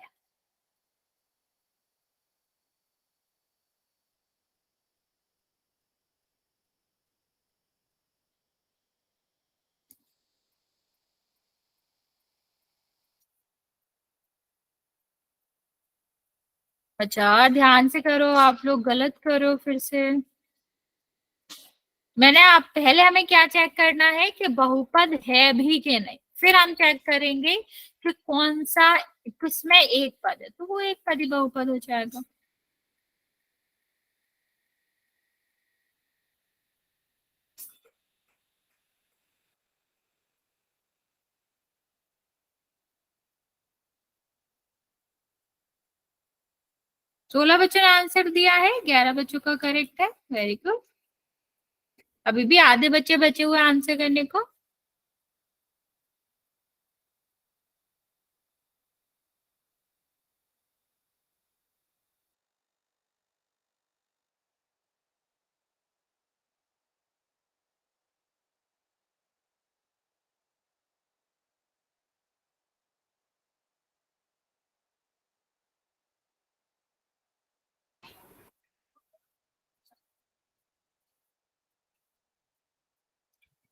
अच्छा ध्यान से करो, आप लोग गलत करो फिर से। मैंने आप पहले हमें क्या चेक करना है कि बहुपद है भी कि नहीं, फिर हम चेक करेंगे कि कौन सा किसमें एक पद है, तो वो एक पदी बहुपद हो जाएगा। 16 बच्चों ने आंसर दिया है, 11 बच्चों का करेक्ट है, वेरी गुड। अभी भी आधे बच्चे बचे हुए आंसर करने को।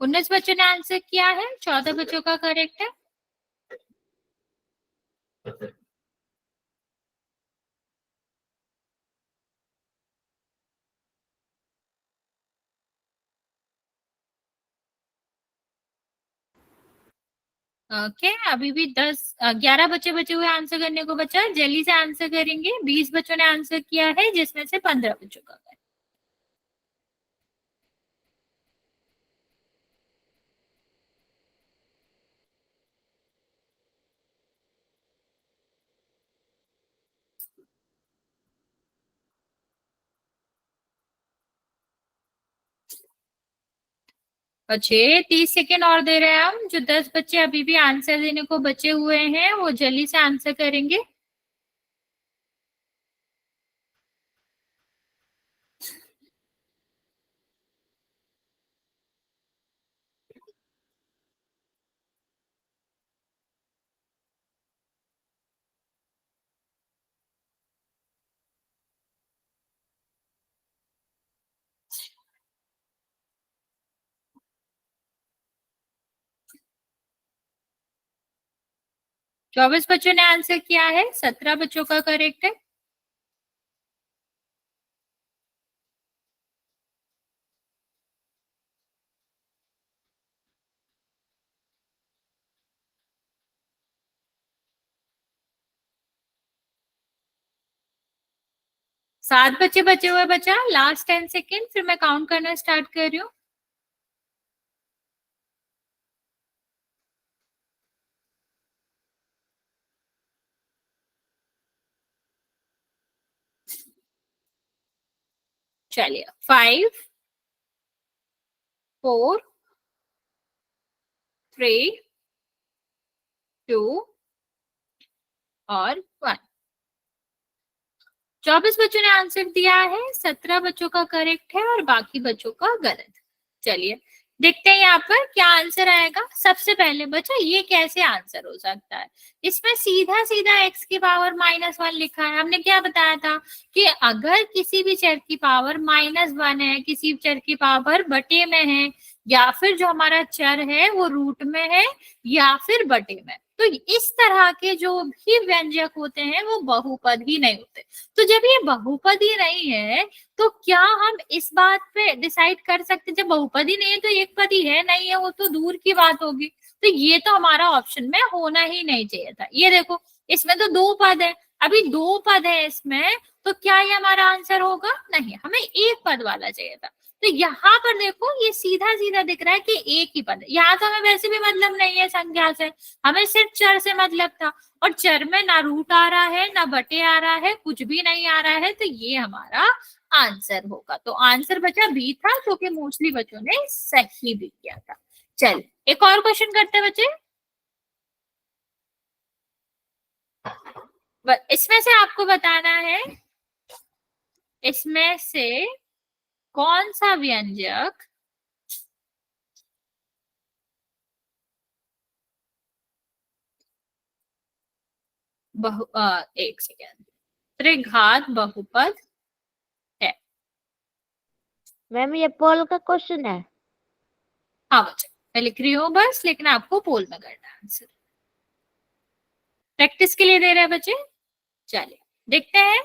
उन्नीस बच्चों ने आंसर किया है, 14 बच्चों का करेक्ट है। ओके अभी भी 11 बच्चे बचे हुए आंसर करने को बचा, जल्दी से आंसर करेंगे। 20 बच्चों ने आंसर किया है, जिसमें से 15 बच्चों का है। बच्चे 30 सेकेंड और दे रहे हैं हम। जो 10 बच्चे अभी भी आंसर देने को बचे हुए हैं वो जल्दी से आंसर करेंगे। चौबीस बच्चों ने आंसर किया है, 17 बच्चों का करेक्ट है। 7 बच्चे बचे हुए बचा, लास्ट 10 सेकेंड, फिर मैं काउंट करना स्टार्ट कर रही हूँ। चलिए 5 4 3 2 और 1। 24 बच्चों ने आंसर दिया है, 17 बच्चों का करेक्ट है और बाकी बच्चों का गलत। चलिए देखते हैं यहाँ पर क्या आंसर आएगा। सबसे पहले बच्चा ये कैसे आंसर हो सकता है, इसमें सीधा सीधा x की पावर -1 लिखा है। हमने क्या बताया था कि अगर किसी भी चर की पावर -1 है, किसी चर की पावर बटे में है, या फिर जो हमारा चर है वो रूट में है या फिर बटे में, तो इस तरह के जो भी व्यंजक होते हैं वो बहुपद ही नहीं होते। तो जब ये बहुपद ही नहीं है तो क्या हम इस बात पे डिसाइड कर सकते, जब बहुपद ही नहीं है तो एक पद ही है, नहीं है वो तो दूर की बात होगी। तो ये तो हमारा ऑप्शन में होना ही नहीं चाहिए था। ये देखो इसमें तो 2 पद है, अभी 2 पद है इसमें, तो क्या ये हमारा आंसर होगा? नहीं, हमें एक पद वाला चाहिए था। तो यहाँ पर देखो ये सीधा सीधा दिख रहा है कि एक ही पद है। यहाँ तो हमें वैसे भी मतलब नहीं है संख्या से, हमें सिर्फ चर से मतलब था, और चर में ना रूट आ रहा है ना बटे आ रहा है, कुछ भी नहीं आ रहा है, तो ये हमारा आंसर होगा। तो आंसर बचा बी था, जो कि मोस्टली बच्चों ने सही भी किया था। चल एक और क्वेश्चन करते हैं बच्चे। इसमें से आपको बताना है, इसमें से कौन सा व्यंजक एक सेकेंड, त्रिघात बहुपद है। मैम ये पोल का क्वेश्चन है। हाँ बच्चे मैं लिख रही हूँ बस, लेकिन आपको पोल में करना है आंसर, प्रैक्टिस के लिए दे रहे हैं बच्चे। चलिए देखते हैं।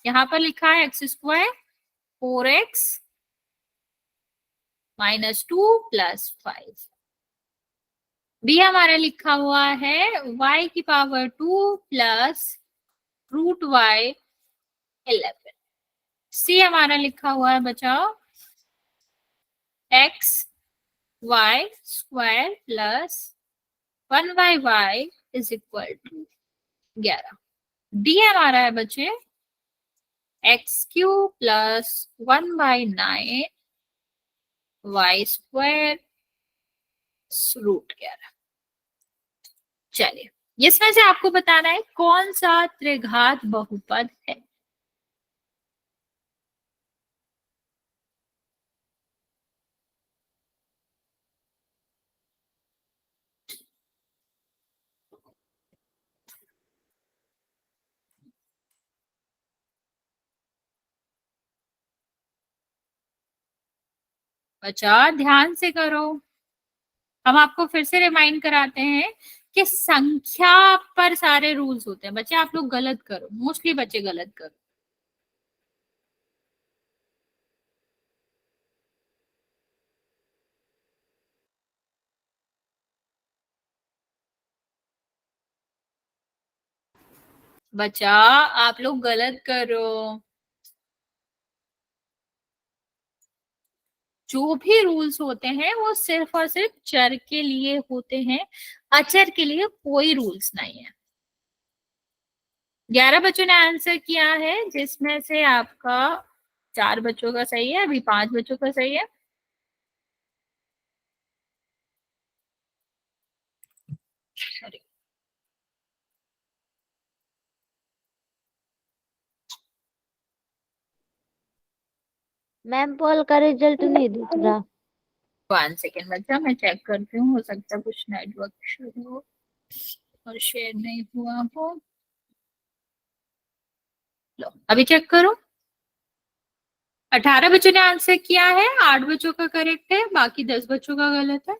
यहाँ पर लिखा है x² 4x -2 + 5। बी हमारा लिखा हुआ है y की पावर 2 + √y 11। सी हमारा लिखा हुआ है बचाओ x y² + 1y = 11। डी हमारा है बच्चे x³ + 1/9 y² √11। चलिए इसमें से आपको बताना है कौन सा त्रिघात बहुपद है। बच्चा ध्यान से करो, हम आपको फिर से रिमाइंड कराते हैं कि संख्या पर सारे रूल्स होते हैं। बच्चे आप लोग गलत करो, मोस्टली बच्चे गलत करो। बच्चा आप लोग गलत करो, जो भी रूल्स होते हैं वो सिर्फ और सिर्फ चर के लिए होते हैं, अचर के लिए कोई रूल्स नहीं है। 11 बच्चों ने आंसर किया है, जिसमें से आपका 4 बच्चों का सही है, अभी 5 बच्चों का सही है। सॉरी, मैम पोल का रिजल्ट नहीं दिख रहा। 1 सेकेंड बच्चा मैं चेक करती हूँ, हो सकता है कुछ नेटवर्क शुरू हो और शेयर नहीं हुआ हो। लो अभी चेक करो। 18 बच्चों ने आंसर किया है, 8 बच्चों का करेक्ट है, बाकी 10 बच्चों का गलत है।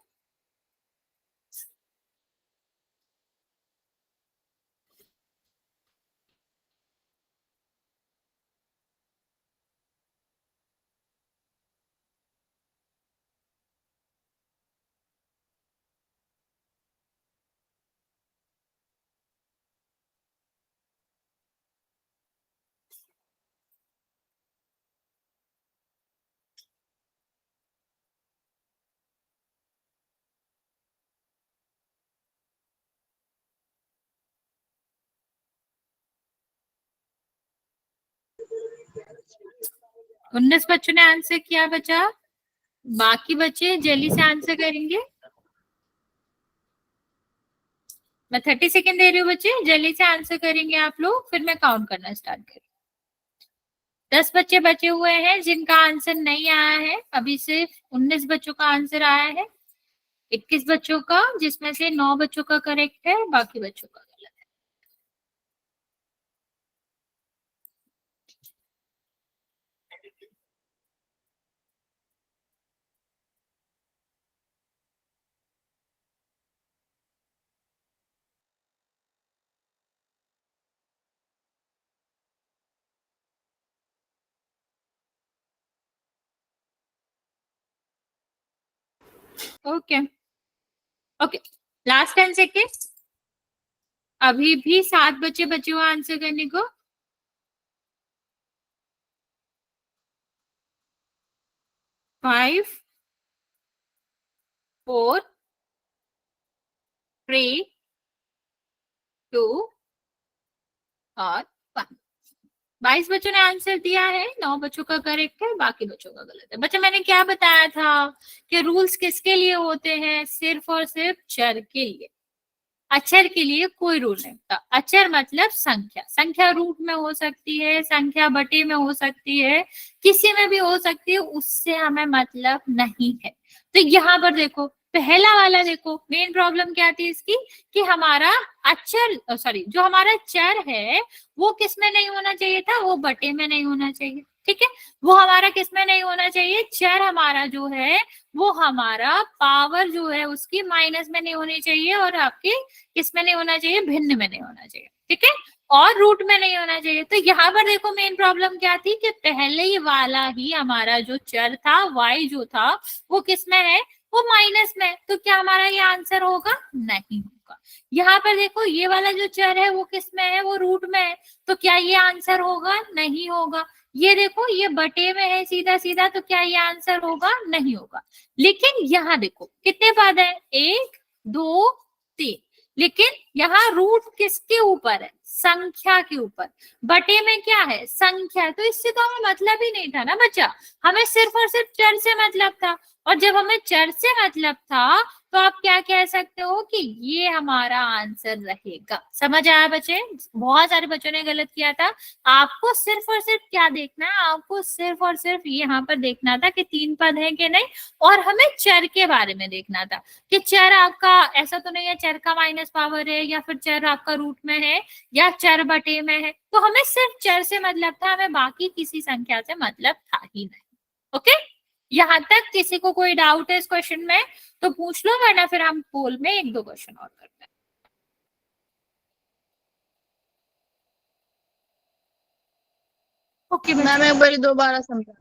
उन्नीस बच्चों ने आंसर किया बच्चा, बाकी बच्चे जल्दी से आंसर करेंगे। मैं 30 सेकेंड दे रही हूँ बच्चे, जल्दी से आंसर करेंगे आप लोग, फिर मैं काउंट करना स्टार्ट करूँ। 10 बच्चे बचे हुए हैं जिनका आंसर नहीं आया है। अभी सिर्फ 19 बच्चों का आंसर आया है, 21 बच्चों का, जिसमें से 9 बच्चों का करेक्ट है, बाकी बच्चों का गलत है। Okay okay, last 10 second. अभी भी 7 बच्चे बचे हुए आंसर करने को। 5 4 3 2 और 1। 22 बच्चों ने आंसर दिया है, 9 बच्चों का करेक्ट है, बाकी बच्चों का गलत है। बच्चा मैंने क्या बताया था कि रूल्स किसके लिए होते हैं? सिर्फ और सिर्फ चर के लिए। अक्षर के लिए कोई रूल नहीं होता। अक्षर मतलब संख्या, संख्या रूट में हो सकती है, संख्या बटे में हो सकती है, किसी में भी हो सकती है, उससे हमें मतलब नहीं है। तो यहाँ पर देखो, पहला वाला देखो, मेन प्रॉब्लम क्या थी इसकी कि हमारा अक्षर सॉरी जो हमारा चर है वो किस में नहीं होना चाहिए था, वो बटे में नहीं होना चाहिए। ठीक है, वो हमारा किस में नहीं होना चाहिए, चर हमारा जो है वो हमारा पावर जो है उसकी माइनस में नहीं होनी चाहिए, और आपकी किस में नहीं होना चाहिए, भिन्न में नहीं होना चाहिए। ठीक है, और रूट में नहीं होना चाहिए। तो यहाँ पर देखो मेन प्रॉब्लम क्या थी कि पहले ही वाला ही हमारा जो चर था y जो था वो किस में है, वो माइनस में। तो क्या हमारा ये आंसर होगा? नहीं होगा। यहाँ पर देखो ये वाला जो चर है वो किस में है, वो रूट में है। तो क्या ये आंसर होगा? नहीं होगा। ये देखो ये बटे में है सीधा सीधा, तो क्या ये आंसर होगा? नहीं होगा। लेकिन यहाँ देखो कितने पद है, 1 2 3, लेकिन यहाँ रूट किसके ऊपर है, संख्या के ऊपर। बटे में क्या है, संख्या। तो इससे तो हमें मतलब ही नहीं था ना बच्चा, हमें सिर्फ और सिर्फ चर से मतलब था। और जब हमें चर से मतलब था तो आप क्या कह सकते हो कि ये हमारा आंसर रहेगा। समझ आया बच्चे? बहुत सारे बच्चों ने गलत किया था। आपको सिर्फ और सिर्फ क्या देखना है, आपको सिर्फ और सिर्फ यहाँ पर देखना था कि 3 पद है कि नहीं, और हमें चर के बारे में देखना था कि चर आपका ऐसा तो नहीं है चर का माइनस पावर है, या फिर चर आपका रूट में है, या चर बटे में है। तो हमें सिर्फ चर से मतलब था, हमें बाकी किसी संख्या से मतलब था ही नहीं। ओके, यहाँ तक किसी को कोई डाउट है इस क्वेश्चन में तो पूछ लो, वरना फिर हम पोल में 1-2 क्वेश्चन और करते हैं। ओके मैम एक बार दोबारा समझा।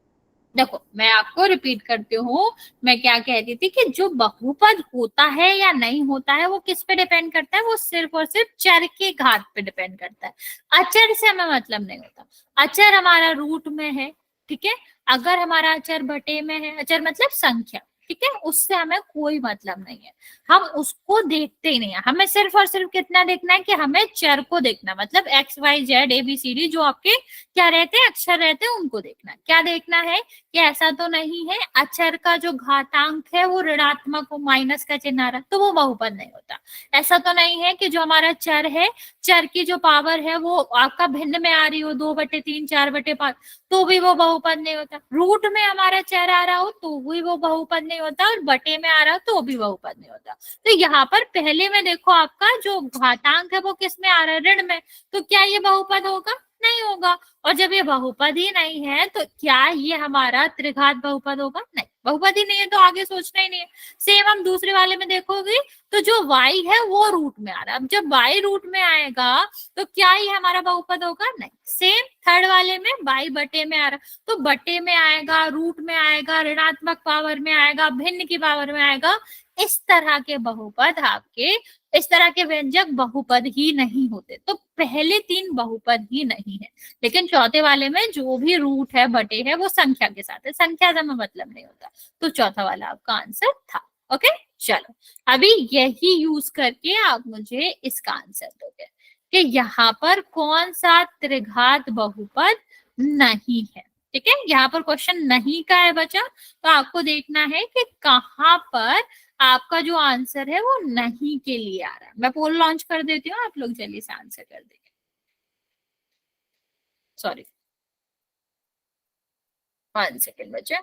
देखो मैं आपको रिपीट करती हूँ, मैं क्या कहती थी कि जो बहुपद होता है या नहीं होता है वो किस पे डिपेंड करता है, वो सिर्फ और सिर्फ चर के घात पे डिपेंड करता है। अचर से हमें मतलब नहीं होता। अचर हमारा रूट में है, ठीक है, अगर हमारा अचर बटे में है, अचर मतलब संख्या, ठीक है, उससे हमें कोई मतलब नहीं है, हम उसको देखते ही नहीं है। हमें सिर्फ और सिर्फ कितना देखना है कि हमें चर को देखना, मतलब एक्स वाई जेड ABCD जो आपके क्या रहते हैं, अक्षर रहते हैं, उनको देखना। क्या देखना है कि ऐसा तो नहीं है अक्षर का जो घातांक है वो ऋणात्मक हो, माइनस का चिन्ह आ रहा, तो वो बहुपद नहीं होता। ऐसा तो नहीं है कि जो हमारा चर है, चर की जो पावर है वो आपका भिन्न में आ रही हो, 2/3 4/5, तो भी वो बहुपद नहीं होता। रूट में हमारा चर आ रहा हो तो भी वो बहुपद नहीं होता, और बटे में आ रहा हो तो भी बहुपद नहीं होता। तो यहाँ पर पहले में देखो आपका जो घातांक है वो किस में आ रहा है, ऋण में, तो क्या ये बहुपद होगा? नहीं होगा। और जब ये बहुपद ही नहीं है तो क्या ये हमारा त्रिघात बहुपद होगा? नहीं, बहुपद ही नहीं है तो आगे सोचना ही नहीं है। सेम हम दूसरे वाले में देखोगे तो जो y है वो रूट में आ रहा है। अब जब y रूट में आएगा तो क्या ये हमारा बहुपद होगा? नहीं। सेम थर्ड वाले में y बटे में आ रहा, तो बटे में आएगा, रूट में आएगा, ऋणात्मक पावर में आएगा, भिन्न की पावर में आएगा। इस तरह के बहुपद आपके, इस तरह के व्यंजक बहुपद ही नहीं होते। तो पहले 3 बहुपद ही नहीं है, लेकिन चौथे वाले में जो भी रूट है बटे है वो संख्या के साथ है, संख्या से हमें मतलब नहीं होता। तो चौथा वाला आपका आंसर था। ओके, चलो अभी यही यूज करके आप मुझे इसका आंसर दोगे कि यहाँ पर कौन सा त्रिघात बहुपद नहीं है। ठीक है, यहाँ पर क्वेश्चन नहीं का है बचा, तो आपको देखना है कि कहाँ पर आपका जो आंसर है वो नहीं के लिए आ रहा है। मैं पोल लॉन्च कर देती हूँ, आप लोग जल्दी से आंसर कर देंगे। सॉरी। 1 सेकेंड बचे।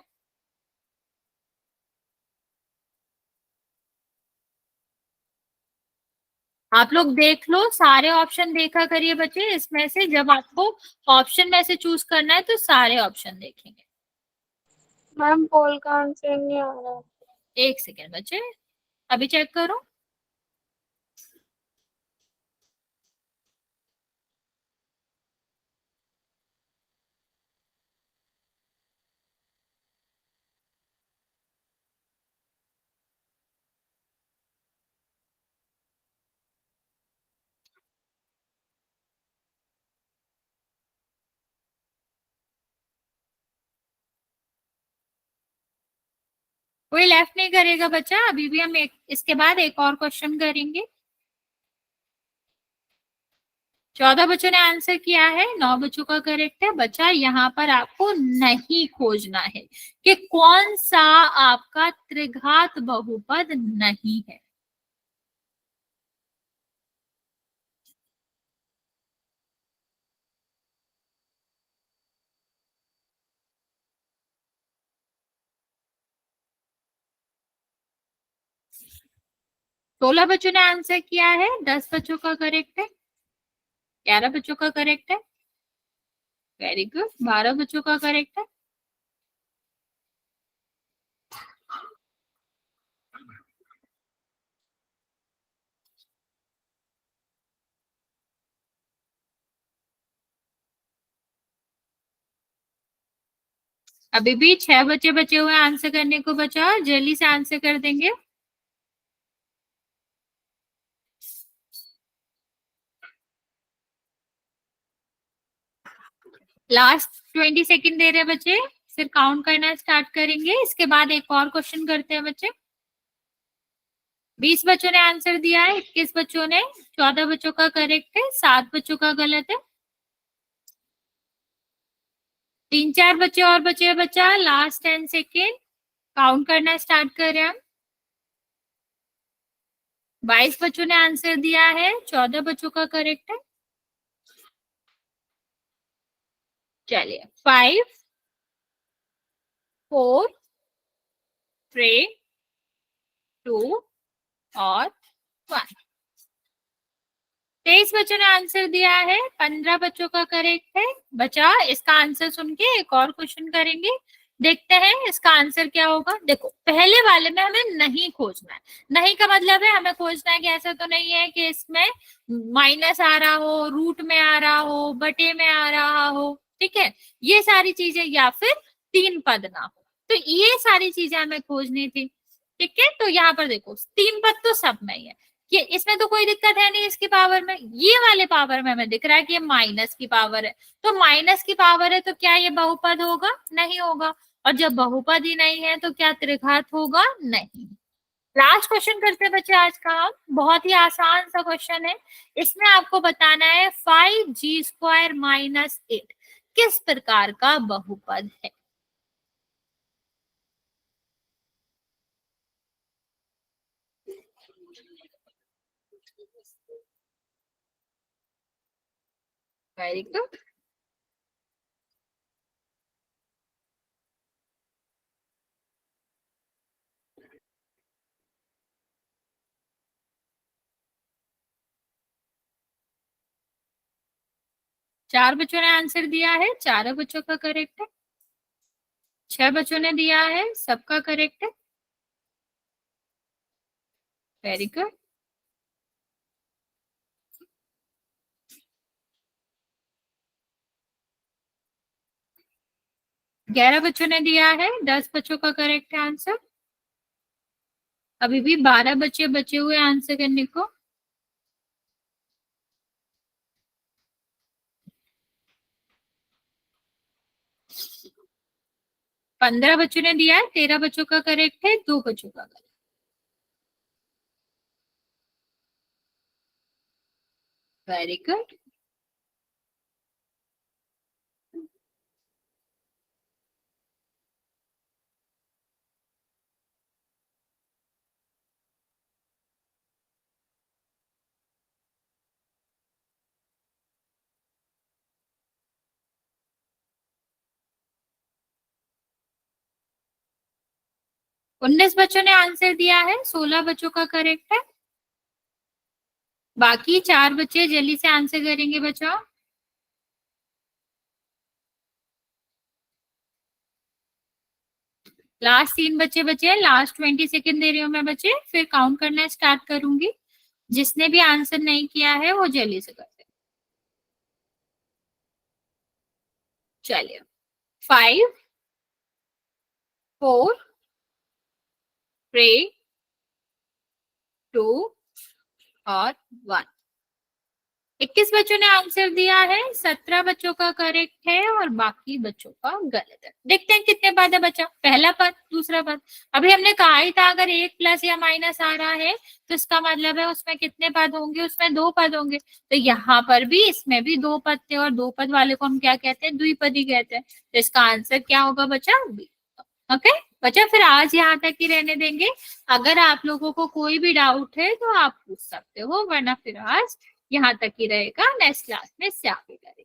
आप लोग देख लो, सारे ऑप्शन देखा करिए बच्चे। इसमें से जब आपको ऑप्शन में से चूज करना है तो सारे ऑप्शन देखेंगे। मैम पोल का आंसर नहीं आ रहा। 1 सेकेंड बचे, अभी चेक करो। कोई लेफ्ट नहीं करेगा बच्चा। अभी भी हम इसके बाद एक और क्वेश्चन करेंगे। 14 बच्चों ने आंसर किया है, 9 बच्चों का करेक्ट है। बच्चा यहाँ पर आपको नहीं खोजना है कि कौन सा आपका त्रिघात बहुपद नहीं है। सोलह बच्चों ने आंसर किया है, 10 बच्चों का करेक्ट है, 11 बच्चों का करेक्ट है, वेरी गुड, 12 बच्चों का करेक्ट है। अभी भी 6 बच्चे बचे हुए आंसर करने को। बचा, जल्दी से आंसर कर देंगे। लास्ट 20 सेकेंड दे रहे हैं बच्चे, फिर काउंट करना स्टार्ट करेंगे। इसके बाद एक और क्वेश्चन करते हैं बच्चे। 20 बच्चों ने आंसर दिया है, 21 बच्चों ने, 14 बच्चों का करेक्ट है, 7 बच्चों का गलत है। 3-4 बच्चे और बचे हैं बच्चा, लास्ट 10 सेकेंड, काउंट करना स्टार्ट कर रहे हैं हम। 22 बच्चों ने आंसर दिया है, 14 बच्चों का करेक्ट है। चलिए, 5, 4, 3, 2 और 1। 23 बच्चों ने आंसर दिया है, 15 बच्चों का करेक्ट है। बचा, इसका आंसर सुन के एक और क्वेश्चन करेंगे, देखते हैं इसका आंसर क्या होगा। देखो, पहले वाले में हमें नहीं खोजना है। नहीं का मतलब है हमें खोजना है कि ऐसा तो नहीं है कि इसमें माइनस आ रहा हो, रूट में आ रहा हो, बटे में आ रहा हो, ठीक है, ये सारी चीजें, या फिर 3 पद ना हो, तो ये सारी चीजें हमें खोजनी थी। ठीक है, तो यहाँ पर देखो 3 पद तो सब में ही है, ये इसमें तो कोई दिक्कत है नहीं। इसकी पावर में, ये वाले पावर में हमें दिख रहा है कि ये माइनस की पावर है, तो माइनस की पावर है तो क्या ये बहुपद होगा? नहीं होगा। और जब बहुपद ही नहीं है तो क्या त्रिघात होगा? नहीं। लास्ट क्वेश्चन करते हैं बच्चे आज का हम, बहुत ही आसान सा क्वेश्चन है। इसमें आपको बताना है 5g² माइनस 8 किस प्रकार का बहुपद है। Very good. 4 बच्चों ने आंसर दिया है, 4 बच्चों का करेक्ट है। 6 बच्चों ने दिया है, सबका करेक्ट है, वेरी गुड। 11 बच्चों ने दिया है, 10 बच्चों का करेक्ट है आंसर। अभी भी 12 बच्चे बचे हुए आंसर करने को। 15 बच्चों ने दिया है, 13 बच्चों का करेक्ट है, 2 बच्चों का गलत। Very good. 19 बच्चों ने आंसर दिया है, 16 बच्चों का करेक्ट है। बाकी 4 बच्चे जल्दी से आंसर करेंगे बच्चों। लास्ट 3 बच्चे बचे हैं, लास्ट 20 सेकेंड दे रही हूँ मैं बच्चे, फिर काउंट करना स्टार्ट करूंगी। जिसने भी आंसर नहीं किया है वो जल्दी से कर दे। चलिए 5 4 3 2 और 1। 21 बच्चों ने आंसर दिया है, 17 बच्चों का करेक्ट है और बाकी बच्चों का गलत है। देखते हैं कितने पद है बच्चा, पहला पद, दूसरा पद। अभी हमने कहा ही था अगर एक प्लस या माइनस आ रहा है तो इसका मतलब है उसमें कितने पद होंगे, उसमें 2 पद होंगे। तो यहाँ पर भी इसमें भी 2 पद थे और 2 पद वाले को हम क्या कहते हैं, द्विपदी कहते हैं। तो इसका आंसर क्या होगा बच्चा, बी। ओके बच्चा, फिर आज यहाँ तक ही रहने देंगे। अगर आप लोगों को कोई भी डाउट है तो आप पूछ सकते हो, वरना फिर आज यहाँ तक ही रहेगा। नेक्स्ट क्लास में इससे आगे करेंगे।